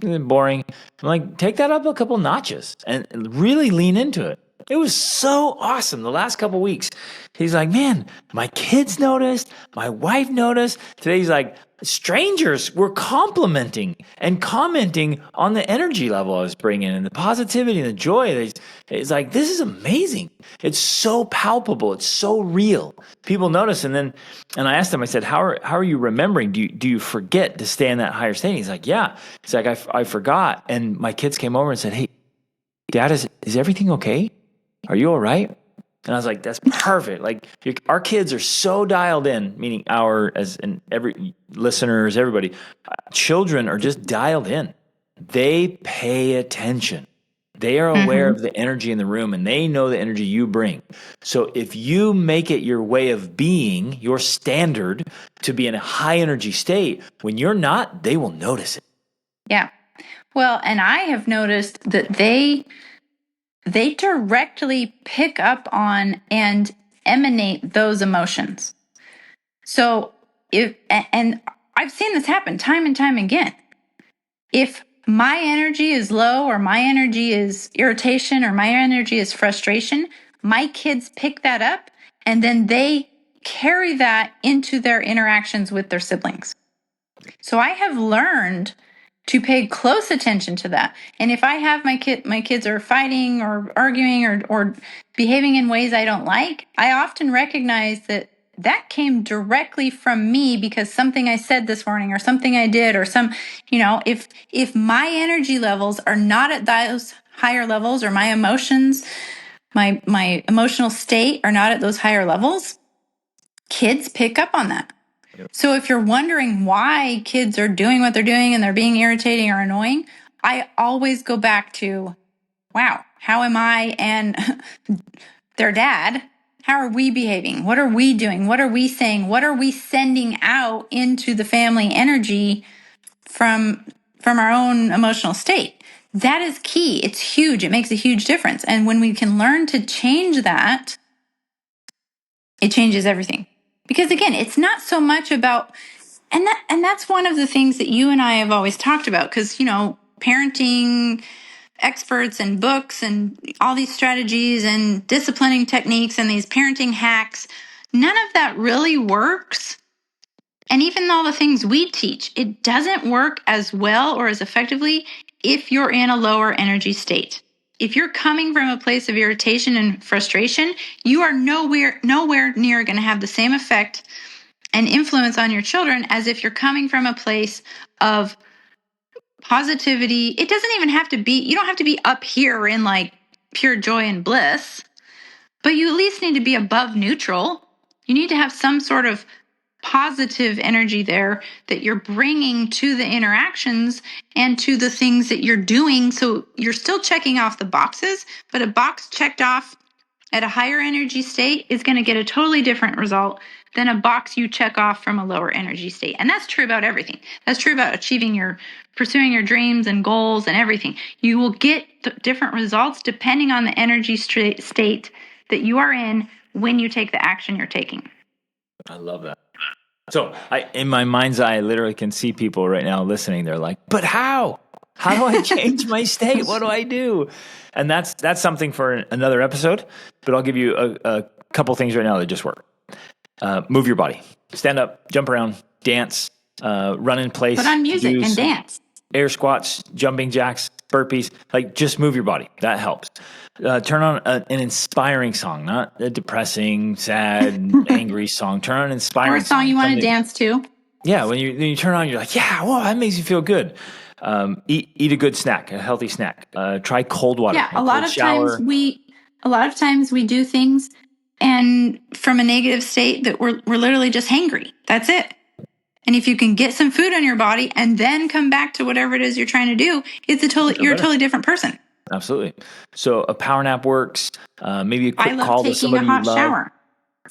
boring. I'm like, take that up a couple notches and really lean into it. It was so awesome the last couple weeks. He's like, man, my kids noticed, my wife noticed. Today he's like, strangers were complimenting and commenting on the energy level I was bringing and the positivity and the joy. It's like, this is amazing. It's so palpable. It's so real. People notice. And I asked him, I said, how are you remembering? Do you forget to stay in that higher state? And he's like, yeah. He's like, I forgot. And my kids came over and said, hey, Dad, is everything okay? Are you all right? And I was like, that's perfect. Like our kids are so dialed in, meaning every listeners, everybody, children are just dialed in. They pay attention. They are aware of the energy in the room, and they know the energy you bring. So if you make it your way of being, your standard to be in a high energy state, when you're not, they will notice it. Yeah. Well, and I have noticed that they directly pick up on and emanate those emotions. So and I've seen this happen time and time again. If my energy is low, or my energy is irritation, or my energy is frustration, my kids pick that up and then they carry that into their interactions with their siblings. So I have learned to pay close attention to that. And if I have my kids are fighting or arguing or behaving in ways I don't like, I often recognize that came directly from me because something I said this morning or something I did or if my energy levels are not at those higher levels, or my emotions, my emotional state are not at those higher levels, kids pick up on that. So if you're wondering why kids are doing what they're doing and they're being irritating or annoying, I always go back to, wow, how am I and their dad? How are we behaving? What are we doing? What are we saying? What are we sending out into the family energy from our own emotional state? That is key. It's huge. It makes a huge difference. And when we can learn to change that, it changes everything. Because again, it's not so much about, and that's one of the things that you and I have always talked about, because parenting experts and books and all these strategies and disciplining techniques and these parenting hacks, none of that really works. And even all the things we teach, it doesn't work as well or as effectively if you're in a lower energy state. If you're coming from a place of irritation and frustration, you are nowhere near going to have the same effect and influence on your children as if you're coming from a place of positivity. It doesn't even have to be, you don't have to be up here in like pure joy and bliss, but you at least need to be above neutral. You need to have some sort of positive energy there that you're bringing to the interactions and to the things that you're doing. So you're still checking off the boxes, but a box checked off at a higher energy state is going to get a totally different result than a box you check off from a lower energy state. And that's true about everything. That's true about pursuing your dreams and goals and everything. You will get different results depending on the energy state that you are in when you take the action you're taking. I love that. So in my mind's eye, I literally can see people right now listening. They're like, but how? How do I change my state? What do I do? And that's something for another episode, but I'll give you a couple things right now that just work. Move your body. Stand up, jump around, dance, run in place. Put on music and dance. Air squats, jumping jacks, burpees. Like, just move your body. That helps. Turn on an inspiring song, not a depressing, sad, angry song. Turn on an inspiring song. Or a song you want to dance to. Yeah, when you turn on, you're like, yeah, whoa, that makes you feel good. Eat a good snack, a healthy snack. Try cold water. Yeah, a lot of times we do things and from a negative state that we're literally just hangry. That's it. And if you can get some food in your body and then come back to whatever it is you're trying to do, you're a totally different person. Absolutely. So a power nap works. Maybe a quick call to somebody you love taking a hot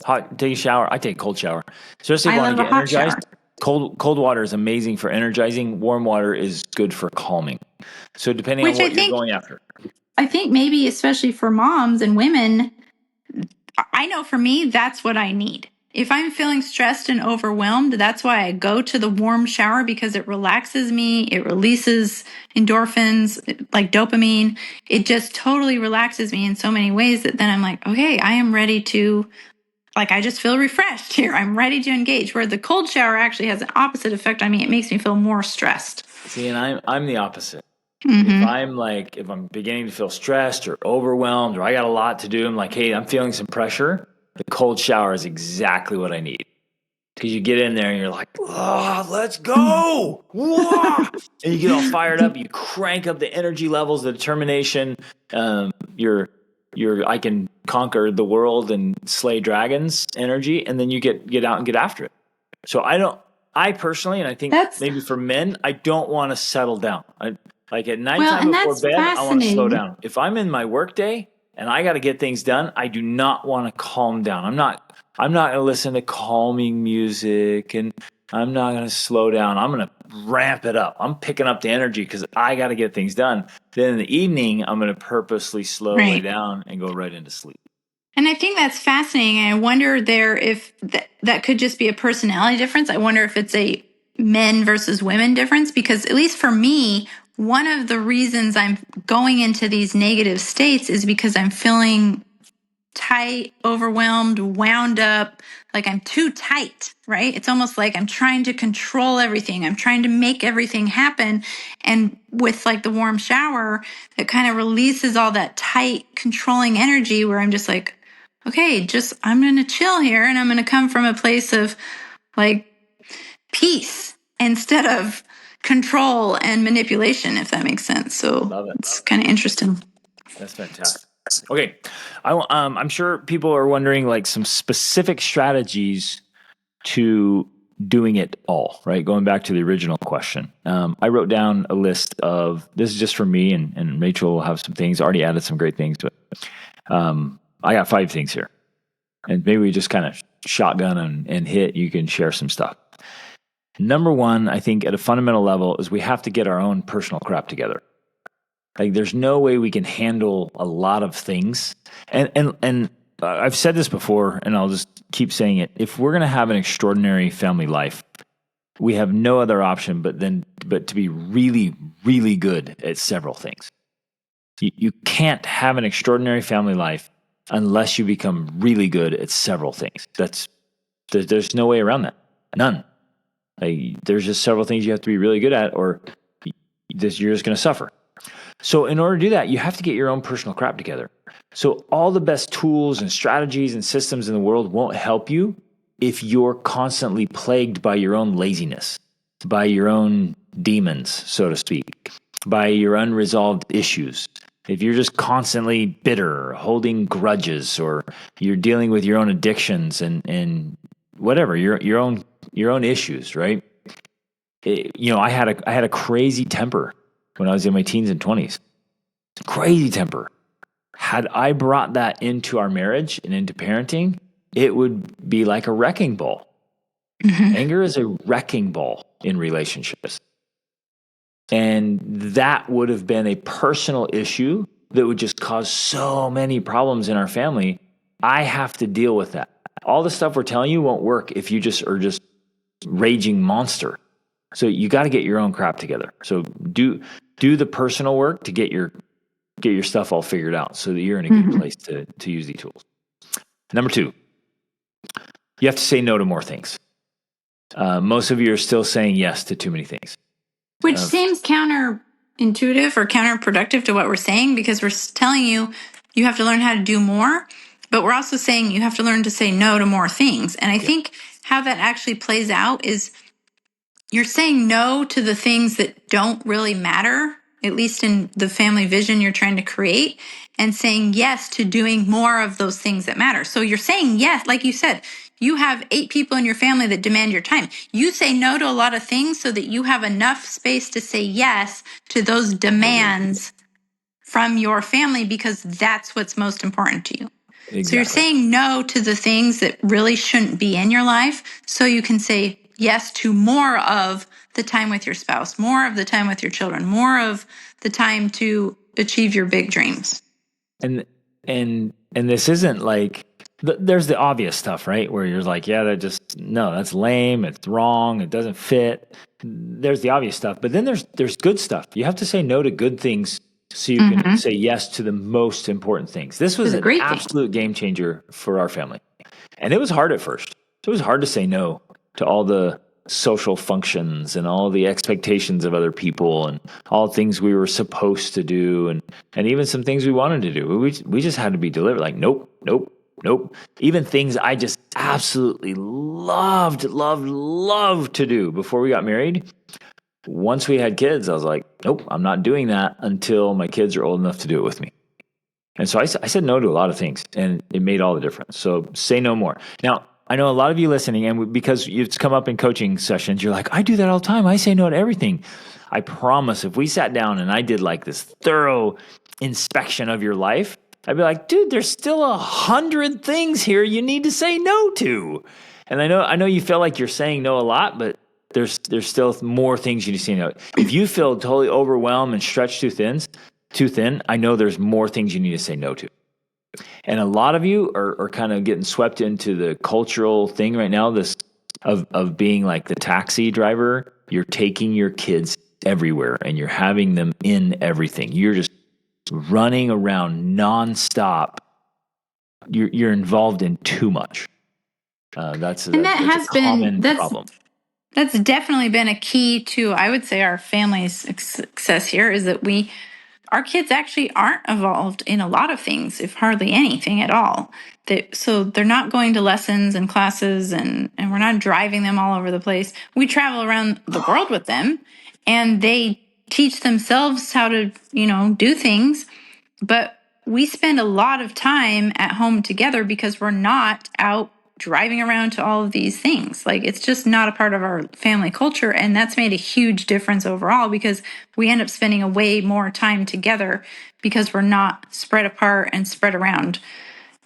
shower. Take a shower. I take a cold shower. Especially if you want to get energized. Cold water is amazing for energizing. Warm water is good for calming. So depending on what you're going after. I think maybe especially for moms and women, I know for me, that's what I need. If I'm feeling stressed and overwhelmed, that's why I go to the warm shower, because it relaxes me. It releases endorphins, like dopamine. It just totally relaxes me in so many ways that then I'm like, okay, I am ready to, I just feel refreshed here. I'm ready to engage. Where the cold shower actually has an opposite effect on me. It makes me feel more stressed. See, and I'm the opposite. Mm-hmm. If I'm beginning to feel stressed or overwhelmed, or I got a lot to do, I'm like, hey, I'm feeling some pressure. The cold shower is exactly what I need. Because you get in there and you're like, oh, let's go. And you get all fired up. You crank up the energy levels, the determination. Your I can conquer the world and slay dragons energy, and then you get out and get after it. So I personally, and I think maybe for men, I don't want to settle down. Like at nighttime before bed, I want to slow down. If I'm in my work day and I got to get things done, I do not want to calm down. I'm not going to listen to calming music, and I'm not going to slow down. I'm going to ramp it up. I'm picking up the energy because I got to get things done. Then in the evening, I'm going to purposely slow lay down and go right into sleep. And I think that's fascinating. I wonder if that could just be a personality difference. I wonder if it's a men versus women difference, because at least for me, one of the reasons I'm going into these negative states is because I'm feeling tight, overwhelmed, wound up, like I'm too tight, right? It's almost like I'm trying to control everything. I'm trying to make everything happen. And with like the warm shower, it kind of releases all that tight, controlling energy where I'm just like, okay, I'm going to chill here, and I'm going to come from a place of like peace instead of control and manipulation, if that makes sense. So it's kind of interesting. That's fantastic. Okay. I'm sure people are wondering like some specific strategies to doing it all, right? Going back to the original question. I wrote down a list of, this is just for me, and Rachel will have some things, already added some great things to it. I got 5 things here, and maybe we just kind of shotgun and hit, you can share some stuff. Number 1, I think at a fundamental level, is we have to get our own personal crap together. Like there's no way we can handle a lot of things. And I've said this before, and I'll just keep saying it. If we're going to have an extraordinary family life, we have no other option but to be really, really good at several things. You can't have an extraordinary family life unless you become really good at several things. There's no way around that. None. Like, there's just several things you have to be really good at, or you're just going to suffer. So in order to do that, you have to get your own personal crap together. So all the best tools and strategies and systems in the world won't help you if you're constantly plagued by your own laziness, by your own demons, so to speak, by your unresolved issues. If you're just constantly bitter, holding grudges, or you're dealing with your own addictions and whatever, your own issues, right? I had a crazy temper when I was in my teens and 20s. Crazy temper. Had I brought that into our marriage and into parenting, it would be like a wrecking ball. Mm-hmm. Anger is a wrecking ball in relationships. And that would have been a personal issue that would just cause so many problems in our family. I have to deal with that. All the stuff we're telling you won't work if you just are just raging monster. So you got to get your own crap together. So do the personal work to get your stuff all figured out so that you're in a good place to use these tools. Number 2, you have to say no to more things. Most of you are still saying yes to too many things. Which seems counterintuitive or counterproductive to what we're saying, because we're telling you have to learn how to do more, but we're also saying you have to learn to say no to more things. And I think how that actually plays out is you're saying no to the things that don't really matter, at least in the family vision you're trying to create, and saying yes to doing more of those things that matter. So you're saying yes, like you said, you have 8 people in your family that demand your time. You say no to a lot of things so that you have enough space to say yes to those demands from your family, because that's what's most important to you. Exactly. So you're saying no to the things that really shouldn't be in your life so you can say yes to more of the time with your spouse, more of the time with your children, more of the time to achieve your big dreams. And this isn't like, there's the obvious stuff, right? Where you're like, yeah, that's lame. It's wrong. It doesn't fit. There's the obvious stuff, but then there's good stuff. You have to say no to good things so you can say yes to the most important things. This was an absolute game changer for our family. And it was hard at first. It was hard to say no to all the social functions and all the expectations of other people and all things we were supposed to do and even some things we wanted to do. We just had to be delivered. Like, nope. Even things I just absolutely loved to do before we got married. Once we had kids, I was like, nope, I'm not doing that until my kids are old enough to do it with me. And so I said no to a lot of things, and it made all the difference. So say no more. Now, I know a lot of you listening, and because it's come up in coaching sessions, you're like, I do that all the time. I say no to everything. I promise if we sat down and I did like this thorough inspection of your life, I'd be like, dude, there's still 100 things here you need to say no to. And I know you feel like you're saying no a lot, but there's still more things you need to say no. If you feel totally overwhelmed and stretched too thin, I know there's more things you need to say no to. And a lot of you are kind of getting swept into the cultural thing right now, this of being like the taxi driver. You're taking your kids everywhere and you're having them in everything. You're just running around nonstop. You're involved in too much. That's a common problem. That's definitely been a key to, I would say, our family's success here is that our kids actually aren't involved in a lot of things, if hardly anything at all. So they're not going to lessons and classes, and we're not driving them all over the place. We travel around the world with them, and they teach themselves how to, do things. But we spend a lot of time at home together because we're not out driving around to all of these things. Like, it's just not a part of our family culture. And that's made a huge difference overall because we end up spending a way more time together because we're not spread apart and spread around,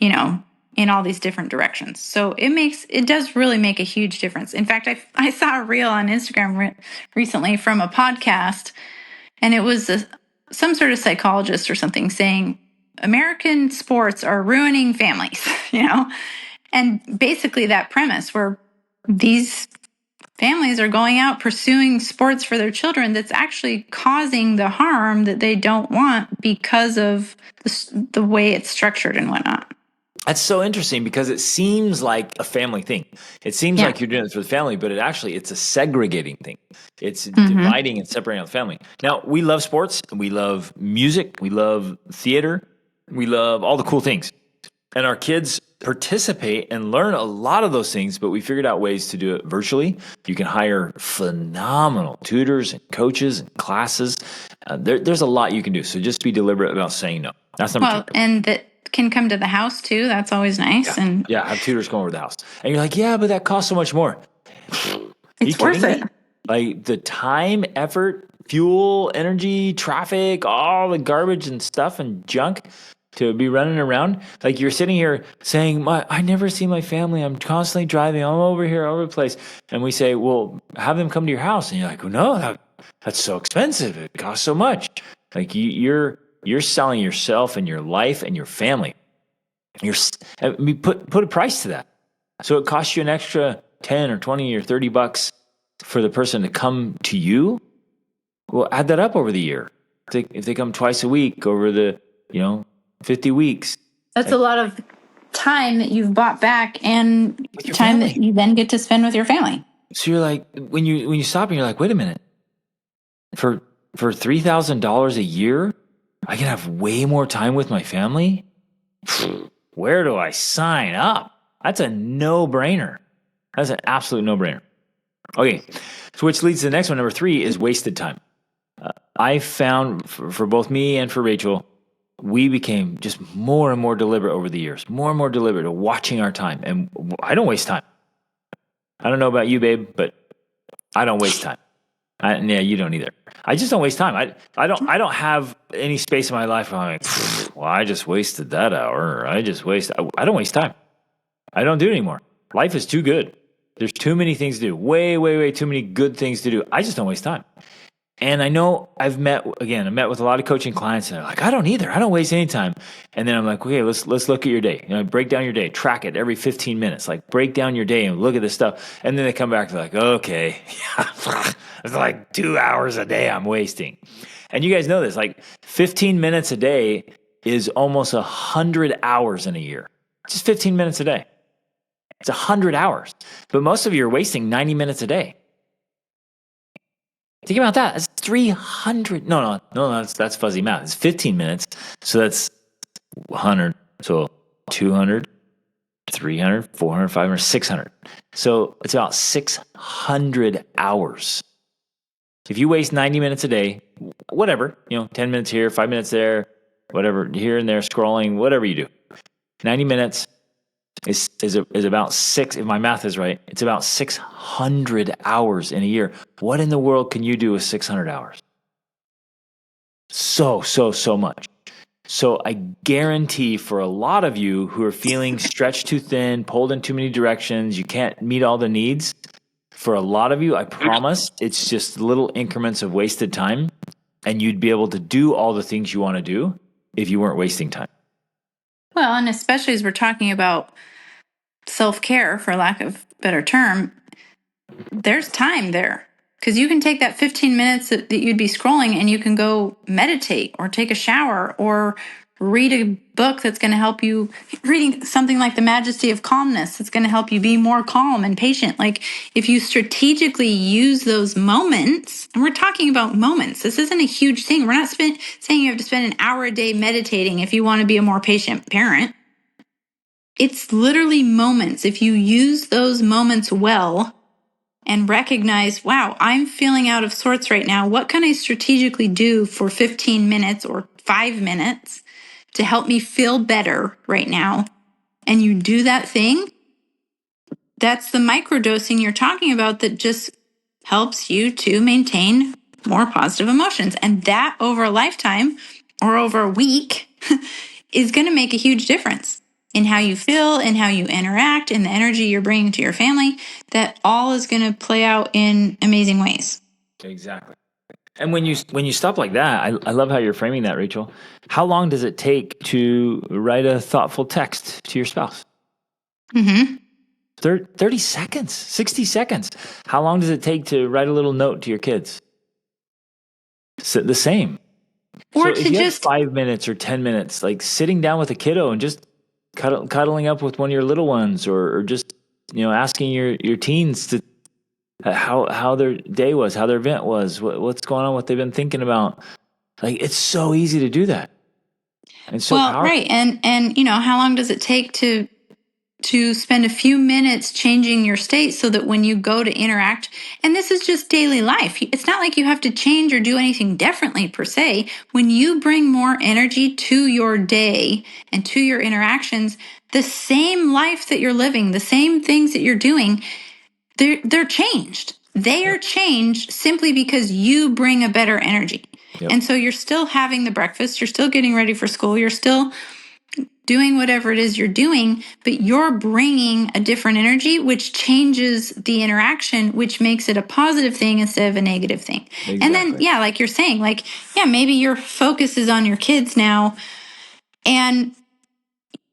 in all these different directions. So it does really make a huge difference. In fact, I saw a reel on Instagram recently from a podcast, and it was some sort of psychologist or something saying American sports are ruining families, And basically that premise where these families are going out pursuing sports for their children that's actually causing the harm that they don't want because of the way it's structured and whatnot. That's so interesting because it seems like a family thing. It seems like you're doing it for the family, but it's a segregating thing. It's dividing and separating out the family. Now, we love sports. We love music. We love theater. We love all the cool things. And our kids participate and learn a lot of those things, but we figured out ways to do it virtually. You can hire phenomenal tutors and coaches and classes. There's a lot you can do. So just be deliberate about saying no. That's number 2. And that can come to the house too. That's always nice. Have tutors come over to the house. And you're like, yeah, but that costs so much more. It's worth it. Like the time, effort, fuel, energy, traffic, all the garbage and stuff and junk to be running around. Like you're sitting here saying, I never see my family. I'm constantly driving. I'm over here, all over the place. And we say, well, have them come to your house. And you're like, well, no, that's so expensive. It costs so much. Like you're selling yourself and your life and your family. Put a price to that. So it costs you an extra 10 or 20 or $30 for the person to come to you. Well, add that up over the year. If they come twice a week over the, 50 weeks. That's a lot of time that you've bought back and time that you then get to spend with your family. So you're like, when you stop and you're like, wait a minute, for $3,000 a year, I can have way more time with my family? Where do I sign up? That's a no-brainer. That's an absolute no-brainer. Okay, so which leads to the next one. Number 3 is wasted time. I found for both me and for Rachel, we became just more and more deliberate over the years, more and more deliberate of watching our time. And I don't waste time. I don't know about you, babe, but I don't waste time. You don't either. I just don't waste time. I don't have any space in my life where I'm like, well, I just wasted that hour. Or I don't waste time. I don't do it anymore. Life is too good. There's too many things to do. Way, way, way too many good things to do. I just don't waste time. And I know I've met with a lot of coaching clients, and they're like, I don't either. I don't waste any time. And then I'm like, okay, let's look at your day. Break down your day. Track it every 15 minutes. Like, break down your day and look at this stuff. And then they come back, they're like, okay, it's like 2 hours a day I'm wasting. And you guys know this. Like, 15 minutes a day is almost 100 hours in a year. Just 15 minutes a day. It's 100 hours. But most of you are wasting 90 minutes a day. Think about that. That's 300. No, that's fuzzy math. It's 15 minutes. So that's 100. So 200, 300, 400, 500, 600. So it's about 600 hours. If you waste 90 minutes a day, whatever, 10 minutes here, 5 minutes there, whatever, here and there, scrolling, whatever you do. 90 minutes is about six, if my math is right, it's about 600 hours in a year. What in the world can you do with 600 hours? So much. So I guarantee for a lot of you who are feeling stretched too thin, pulled in too many directions, you can't meet all the needs. For a lot of you, I promise it's just little increments of wasted time, and you'd be able to do all the things you want to do if you weren't wasting time. Well, and especially as we're talking about self-care, for lack of a better term, there's time there. Because you can take that 15 minutes that you'd be scrolling and you can go meditate or take a shower or read a book that's going to help you, reading something like The Majesty of Calmness that's going to help you be more calm and patient. Like if you strategically use those moments, and we're talking about moments, this isn't a huge thing. We're not saying you have to spend an hour a day meditating if you want to be a more patient parent. It's literally moments. If you use those moments well, and recognize, wow, I'm feeling out of sorts right now. What can I strategically do for 15 minutes or 5 minutes to help me feel better right now? And you do that thing, that's the microdosing you're talking about that just helps you to maintain more positive emotions. And that over a lifetime or over a week is going to make a huge difference in how you feel, in how you interact, in the energy you're bringing to your family. That all is going to play out in amazing ways. Exactly. And when you stop like that, I love how you're framing that, Rachel. How long does it take to write a thoughtful text to your spouse? 30 seconds, 60 seconds. How long does it take to write a little note to your kids? The same. Or so if you have 5 minutes or 10 minutes, like sitting down with a kiddo and just cuddling up with one of your little ones, or just asking your teens to how their day was, how their event was, what's going on, what they've been thinking about. Like, it's so easy to do that. And so powerful. Right. And how long does it take to spend a few minutes changing your state so that when you go to interact, and this is just daily life, it's not like you have to change or do anything differently per se. When you bring more energy to your day and to your interactions, the same life that you're living, the same things that you're doing, they're changed. They are changed simply because you bring a better energy. Yep. And so you're still having the breakfast, you're still getting ready for school, you're still doing whatever it is you're doing, but you're bringing a different energy, which changes the interaction, which makes it a positive thing instead of a negative thing. Exactly. And then, like you're saying, maybe your focus is on your kids now, and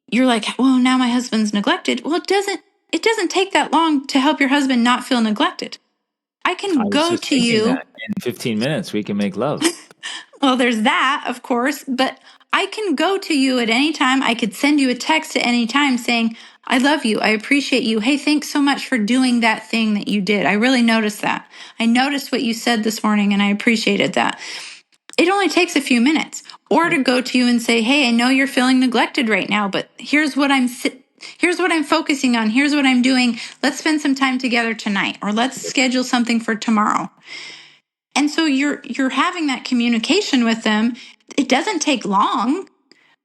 you're like, well, now my husband's neglected. Well, it doesn't take that long to help your husband not feel neglected. I can go to you. That in 15 minutes, we can make love. Well, there's that, of course, but I can go to you at any time. I could send you a text at any time saying, I love you. I appreciate you. Hey, thanks so much for doing that thing that you did. I really noticed that. I noticed what you said this morning and I appreciated that. It only takes a few minutes. Or to go to you and say, hey, I know you're feeling neglected right now, but here's what I'm focusing on. Here's what I'm doing. Let's spend some time together tonight, or let's schedule something for tomorrow. And so you're having that communication with them. It doesn't take long,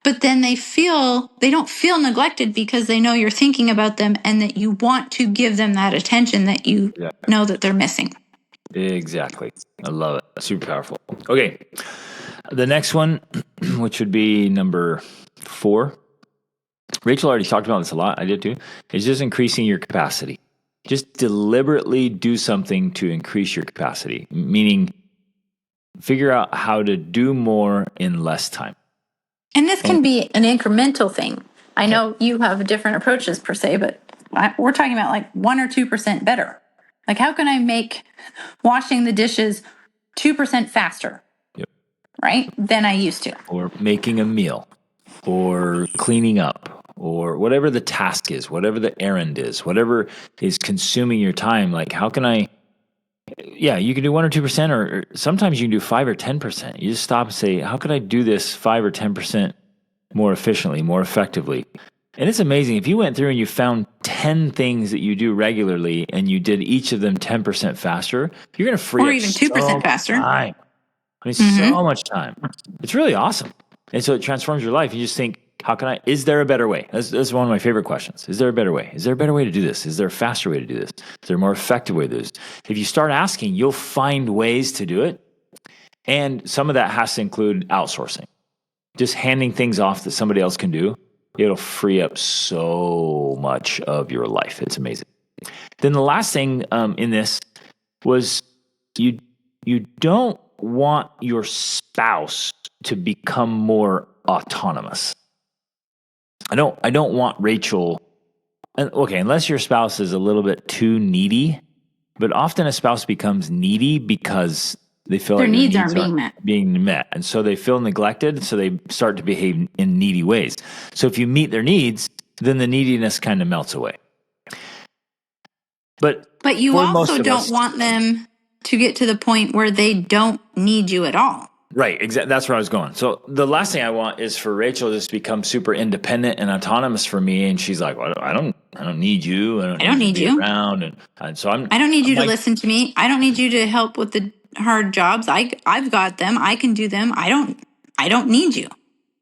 but then they don't feel neglected because they know you're thinking about them and that you want to give them that attention that you know that they're missing. Exactly. I love it. Super powerful. Okay. The next one, which would be number 4. Rachel already talked about this a lot. I did too. Is just increasing your capacity. Just deliberately do something to increase your capacity, meaning figure out how to do more in less time. And this can be an incremental thing. I know you have different approaches per se, but we're talking about like 1 or 2% better. Like, how can I make washing the dishes 2% faster, right, than I used to? Or making a meal, or cleaning up, or whatever the task is, whatever the errand is, whatever is consuming your time. Like, how can I, you can do 1 or 2%, or sometimes you can do 5 or 10%. You just stop and say, how could I do this 5 or 10% more efficiently, more effectively? And it's amazing. If you went through and you found 10 things that you do regularly and you did each of them 10% faster, you're going to free up even 2% faster. Time. I mean, so much time. It's really awesome. And so it transforms your life. You just think, is there a better way? That's one of my favorite questions. Is there a better way? Is there a better way to do this? Is there a faster way to do this? Is there a more effective way to do this? If you start asking, you'll find ways to do it. And some of that has to include outsourcing. Just handing things off that somebody else can do. It'll free up so much of your life. It's amazing. Then the last thing in this was you don't want your spouse to become more autonomous. I don't want Rachel, unless your spouse is a little bit too needy, but often a spouse becomes needy because they feel their like needs aren't being met. And so they feel neglected, so they start to behave in needy ways. So if you meet their needs, then the neediness kind of melts away. But you also don't want them to get to the point where they don't need you at all. Right, exactly. That's where I was going. So the last thing I want is for Rachel to just become super independent and autonomous for me, and she's like, well, I don't need you. I don't need you around, and so I don't need you to listen to me. I don't need you to help with the hard jobs. I've got them. I can do them. I don't need you.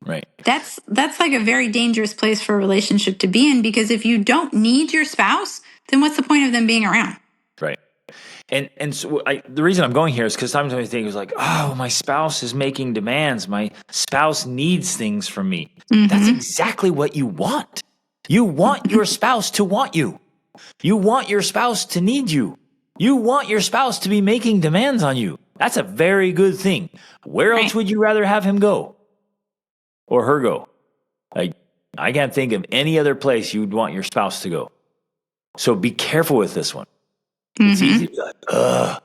Right. That's like a very dangerous place for a relationship to be in, because if you don't need your spouse, then what's the point of them being around? Right. And so the reason I'm going here is because sometimes I think it's like, oh, my spouse is making demands. My spouse needs things from me. Mm-hmm. That's exactly what you want. You want your spouse to want you. You want your spouse to need you. You want your spouse to be making demands on you. That's a very good thing. Where else would you rather have him go? Or her go? I can't think of any other place you would want your spouse to go. So be careful with this one. Mm-hmm. It's easy to be like,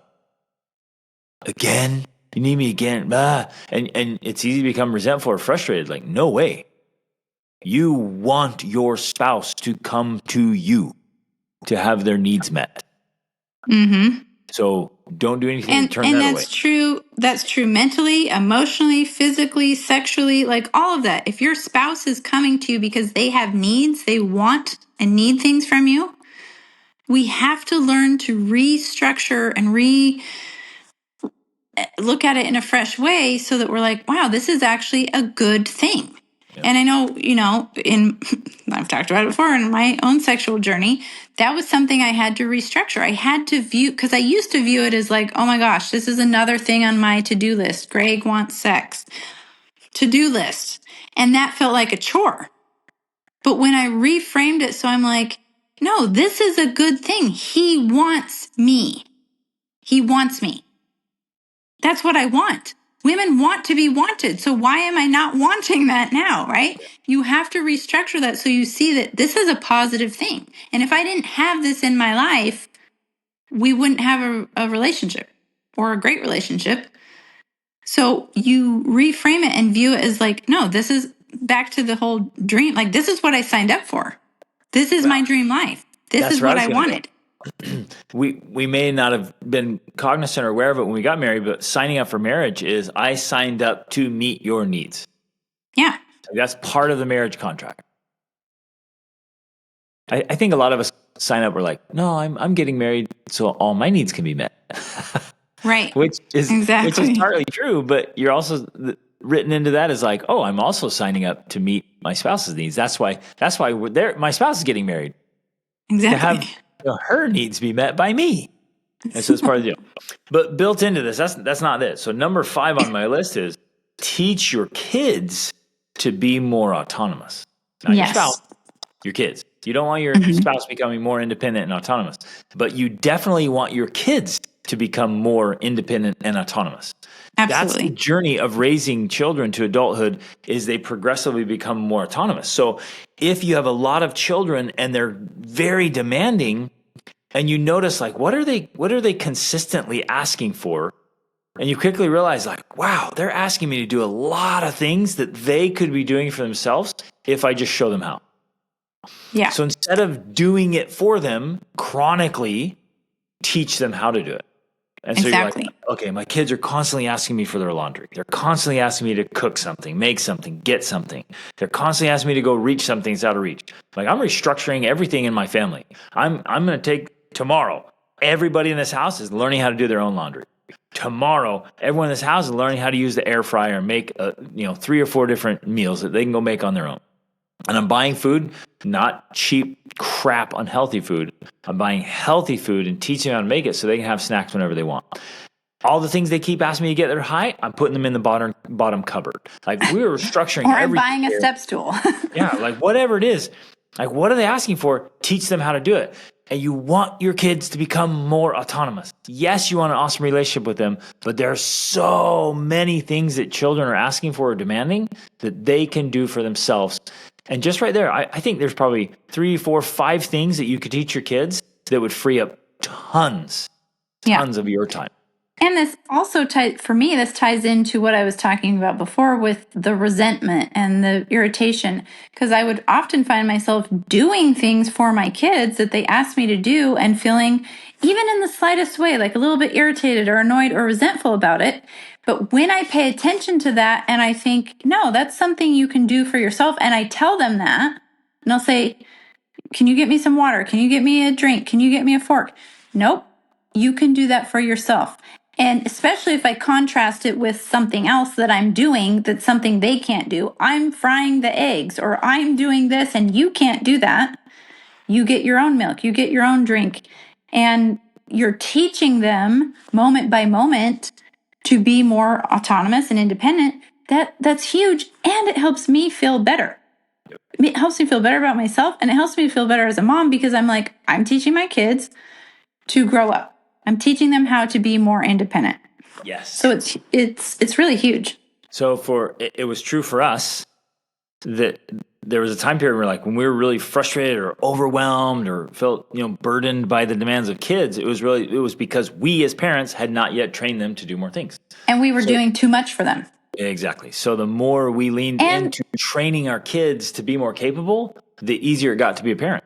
again? You need me again? And it's easy to become resentful or frustrated. Like, no way. You want your spouse to come to you to have their needs met. Mm-hmm. So don't do anything to turn that away. And that's true. That's true mentally, emotionally, physically, sexually, like all of that. If your spouse is coming to you because they have needs, they want and need things from you, we have to learn to restructure and look at it in a fresh way so that we're like, wow, this is actually a good thing. Yep. And I know, I've talked about it before in my own sexual journey, that was something I had to restructure. I had to view, because I used to view it as like, oh my gosh, this is another thing on my to-do list. Greg wants sex. To-do list. And that felt like a chore. But when I reframed it, so I'm like, no, this is a good thing. He wants me. He wants me. That's what I want. Women want to be wanted. So why am I not wanting that now, right? You have to restructure that so you see that this is a positive thing. And if I didn't have this in my life, we wouldn't have a relationship or a great relationship. So you reframe it and view it as like, no, this is back to the whole dream. Like, this is what I signed up for. This is my dream life. This is what I wanted. We may not have been cognizant or aware of it when we got married, but signing up for marriage is I signed up to meet your needs. Yeah. That's part of the marriage contract. I think a lot of us sign up, we're like, no, I'm getting married so all my needs can be met. Right. Which is partly true, but you're also written into that as like, oh, I'm also signing up to meet my spouse's needs. That's why we're there. My spouse is getting married. Exactly. To have her needs be met by me. And so it's part of the deal. But built into this, that's not it. So number 5 on my list is teach your kids to be more autonomous. Not your spouse, your kids. You don't want your spouse becoming more independent and autonomous, but you definitely want your kids to become more independent and autonomous. Absolutely. That's the journey of raising children to adulthood, is they progressively become more autonomous. So if you have a lot of children and they're very demanding, and you notice like, what are they consistently asking for? And you quickly realize like, wow, they're asking me to do a lot of things that they could be doing for themselves if I just show them how. Yeah. So instead of doing it for them chronically, teach them how to do it. And so you're like, okay, my kids are constantly asking me for their laundry. They're constantly asking me to cook something, make something, get something. They're constantly asking me to go reach something that's out of reach. Like, I'm restructuring everything in my family. I'm going to take tomorrow, everybody in this house is learning how to do their own laundry. tomorrow, everyone in this house is learning how to use the air fryer and make 3 or 4 different meals that they can go make on their own. And I'm buying food, not cheap, crap, unhealthy food. I'm buying healthy food and teaching them how to make it so they can have snacks whenever they want. All the things they keep asking me to get their height, I'm putting them in the bottom cupboard. Like, we were structuring or I'm buying a step stool. Yeah, like whatever it is. Like, what are they asking for? Teach them how to do it. And you want your kids to become more autonomous. Yes, you want an awesome relationship with them, but there are so many things that children are asking for or demanding that they can do for themselves. And just right there, I think there's probably 3, 4, 5 things that you could teach your kids that would free up tons of your time. And this also for me, this ties into what I was talking about before with the resentment and the irritation, because I would often find myself doing things for my kids that they asked me to do and feeling, even in the slightest way, like a little bit irritated or annoyed or resentful about it. But when I pay attention to that and I think, no, that's something you can do for yourself, and I tell them that, and I'll say, can you get me some water? Can you get me a drink? Can you get me a fork? Nope. You can do that for yourself. And especially if I contrast it with something else that I'm doing, that's something they can't do. I'm frying the eggs, or I'm doing this and you can't do that. You get your own milk, you get your own drink. And you're teaching them moment by moment to be more autonomous and independent. That's huge. And it helps me feel better. It helps me feel better about myself, and it helps me feel better as a mom, because I'm like, I'm teaching my kids to grow up. I'm teaching them how to be more independent. Yes. So it's really huge. So it was true for us that there was a time period where, like, when we were really frustrated or overwhelmed or felt, burdened by the demands of kids, it was because we as parents had not yet trained them to do more things. And we were doing too much for them. Exactly. So the more we leaned into training our kids to be more capable, the easier it got to be a parent.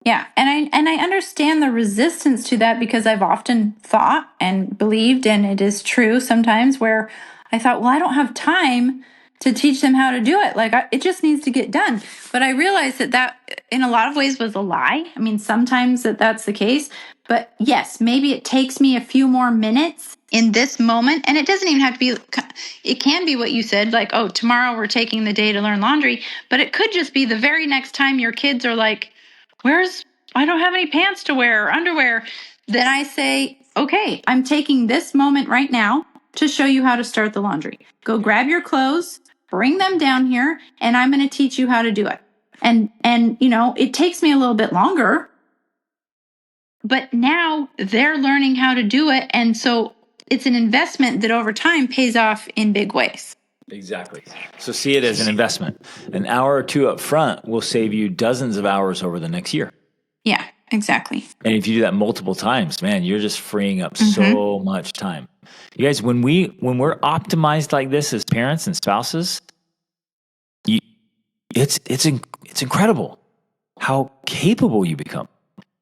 Yeah, and I understand the resistance to that, because I've often thought and believed, and it is true sometimes, where I thought, well, I don't have time to teach them how to do it. Like, it just needs to get done. But I realized that in a lot of ways was a lie. I mean, sometimes that's the case. But yes, maybe it takes me a few more minutes in this moment. And it doesn't even have to be, it can be what you said, like, oh, tomorrow we're taking the day to learn laundry. But it could just be the very next time your kids are like, I don't have any pants to wear or underwear. Then I say, okay, I'm taking this moment right now to show you how to start the laundry. Go grab your clothes, bring them down here, and I'm going to teach you how to do it. And it takes me a little bit longer, but now they're learning how to do it. And so it's an investment that over time pays off in big ways. Exactly. So see it as an investment. An hour or 2 up front will save you dozens of hours over the next year. Yeah, exactly. And if you do that multiple times, man, you're just freeing up so much time. You guys, when we're optimized like this as parents and spouses, it's incredible how capable you become.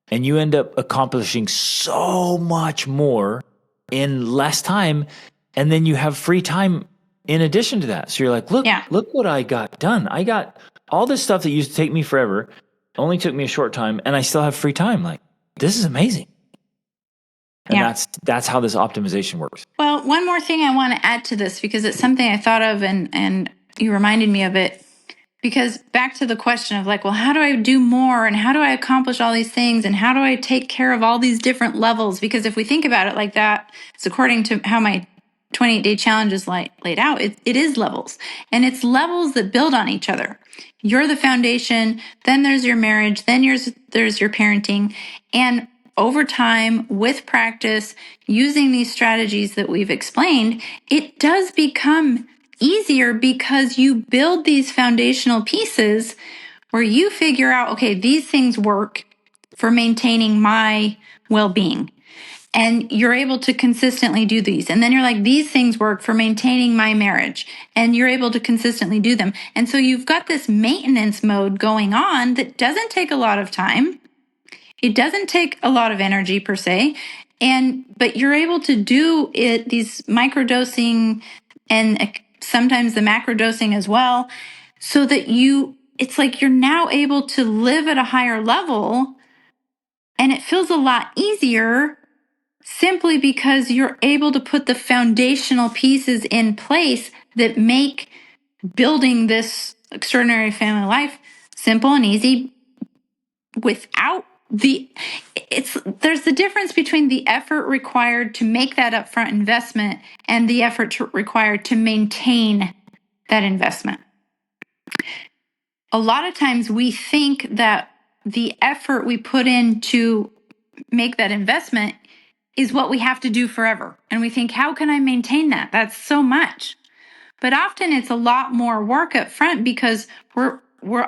And you end up accomplishing so much more in less time, and then you have free time in addition to that. So you're like, look what I got done. I got all this stuff that used to take me forever, only took me a short time, and I still have free time. Like, this is amazing. And that's how this optimization works. Well, one more thing I want to add to this, because it's something I thought of and you reminded me of it. Because back to the question of like, well, how do I do more, and how do I accomplish all these things, and how do I take care of all these different levels? Because if we think about it like that, it's according to how my 28-day challenge is laid out. It is levels, and it's levels that build on each other. You're the foundation, then there's your marriage, then there's your parenting. And over time, with practice, using these strategies that we've explained, it does become easier, because you build these foundational pieces where you figure out, okay, these things work for maintaining my well-being. And you're able to consistently do these. And then you're like, these things work for maintaining my marriage. And you're able to consistently do them. And so you've got this maintenance mode going on that doesn't take a lot of time. It doesn't take a lot of energy per se. But you're able to do it, these microdosing and sometimes the macrodosing as well, so that it's like you're now able to live at a higher level, and it feels a lot easier simply because you're able to put the foundational pieces in place that make building this extraordinary family life simple and easy without there's the difference between the effort required to make that upfront investment and the effort required to maintain that investment. A lot of times we think that the effort we put in to make that investment is what we have to do forever. And we think, how can I maintain that? That's so much. But often it's a lot more work up front because we're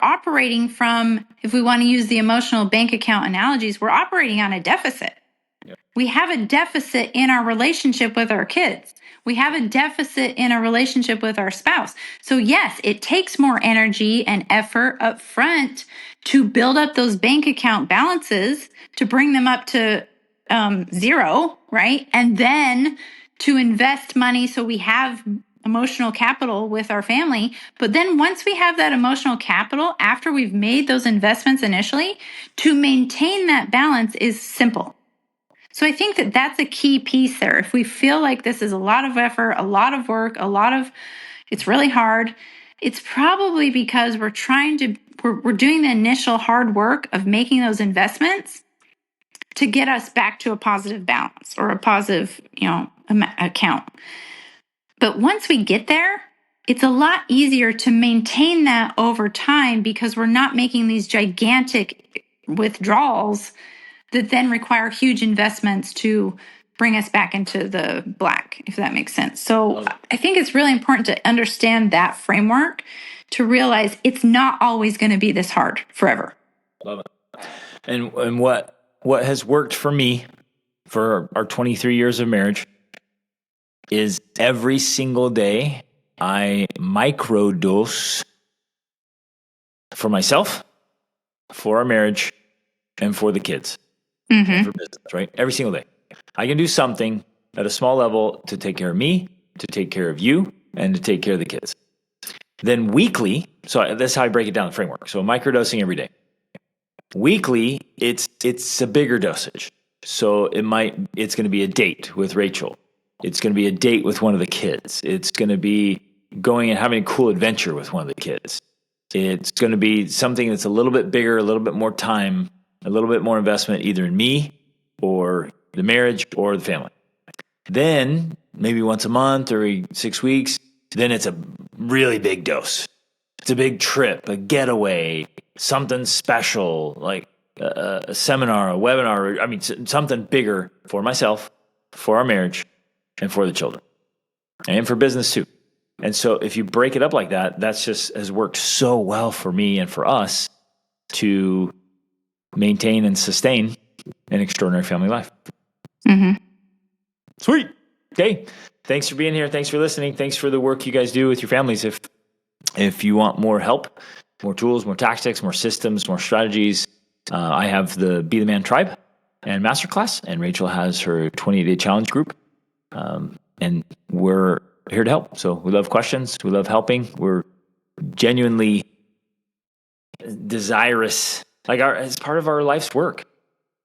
operating from, if we want to use the emotional bank account analogies, we're operating on a deficit. Yep. We have a deficit in our relationship with our kids. We have a deficit in our relationship with our spouse. So yes, it takes more energy and effort up front to build up those bank account balances, to bring them up to zero, right? And then to invest money so we have emotional capital with our family. But then once we have that emotional capital, after we've made those investments initially, to maintain that balance is simple. So I think that that's a key piece there. If we feel like this is a lot of effort, a lot of work, it's really hard, it's probably because we're doing the initial hard work of making those investments to get us back to a positive balance or a positive, account. But once we get there, it's a lot easier to maintain that over time because we're not making these gigantic withdrawals that then require huge investments to bring us back into the black, if that makes sense. So I think it's really important to understand that framework to realize it's not always going to be this hard forever. Love it. And what has worked for me for our 23 years of marriage is every single day I microdose for myself, for our marriage, and for the kids, and for business, right? Every single day. I can do something at a small level to take care of me, to take care of you, and to take care of the kids. Then weekly, so that's how I break it down, the framework. So microdosing every day. Weekly, it's a bigger dosage. So it's going to be a date with Rachel. It's going to be a date with one of the kids. It's going to be going and having a cool adventure with one of the kids. It's going to be something that's a little bit bigger, a little bit more time, a little bit more investment, either in me or the marriage or the family. Then maybe once a month or every 6 weeks, then it's a really big dose. It's a big trip, a getaway, something special, like a seminar, a webinar, something bigger for myself, for our marriage, and for the children, and for business too. And so if you break it up like that, that's just has worked so well for me and for us to maintain and sustain an extraordinary family life. Mm-hmm. Sweet. Okay. Thanks for being here. Thanks for listening. Thanks for the work you guys do with your families. If you want more help, more tools, more tactics, more systems, more strategies, I have the Be the Man Tribe and Masterclass, and Rachel has her 28-day challenge group. And we're here to help. So we love questions. We love helping. We're genuinely desirous, as part of our life's work,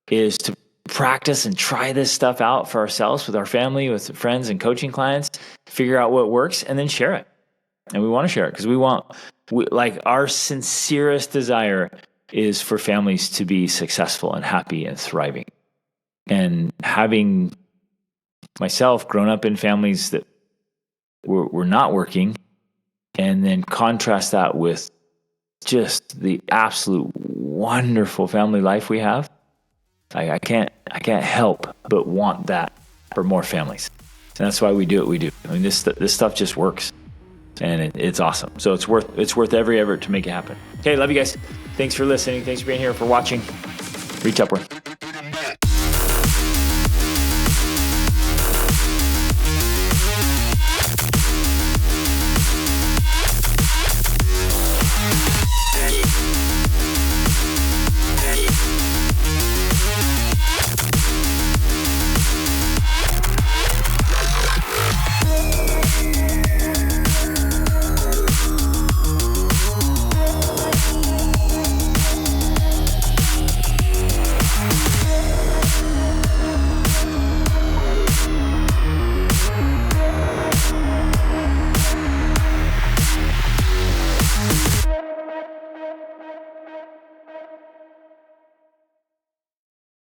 is to practice and try this stuff out for ourselves, with our family, with friends and coaching clients, figure out what works, and then share it. And we want to share it because our sincerest desire is for families to be successful and happy and thriving. And having myself grown up in families that were not working, and then contrast that with just the absolute wonderful family life we have, I can't help but want that for more families. And that's why we do what we do. This stuff just works, and it's awesome. So it's worth every effort to make it happen. Okay, love you guys. Thanks for listening. Thanks for being here, for watching. Reach upward.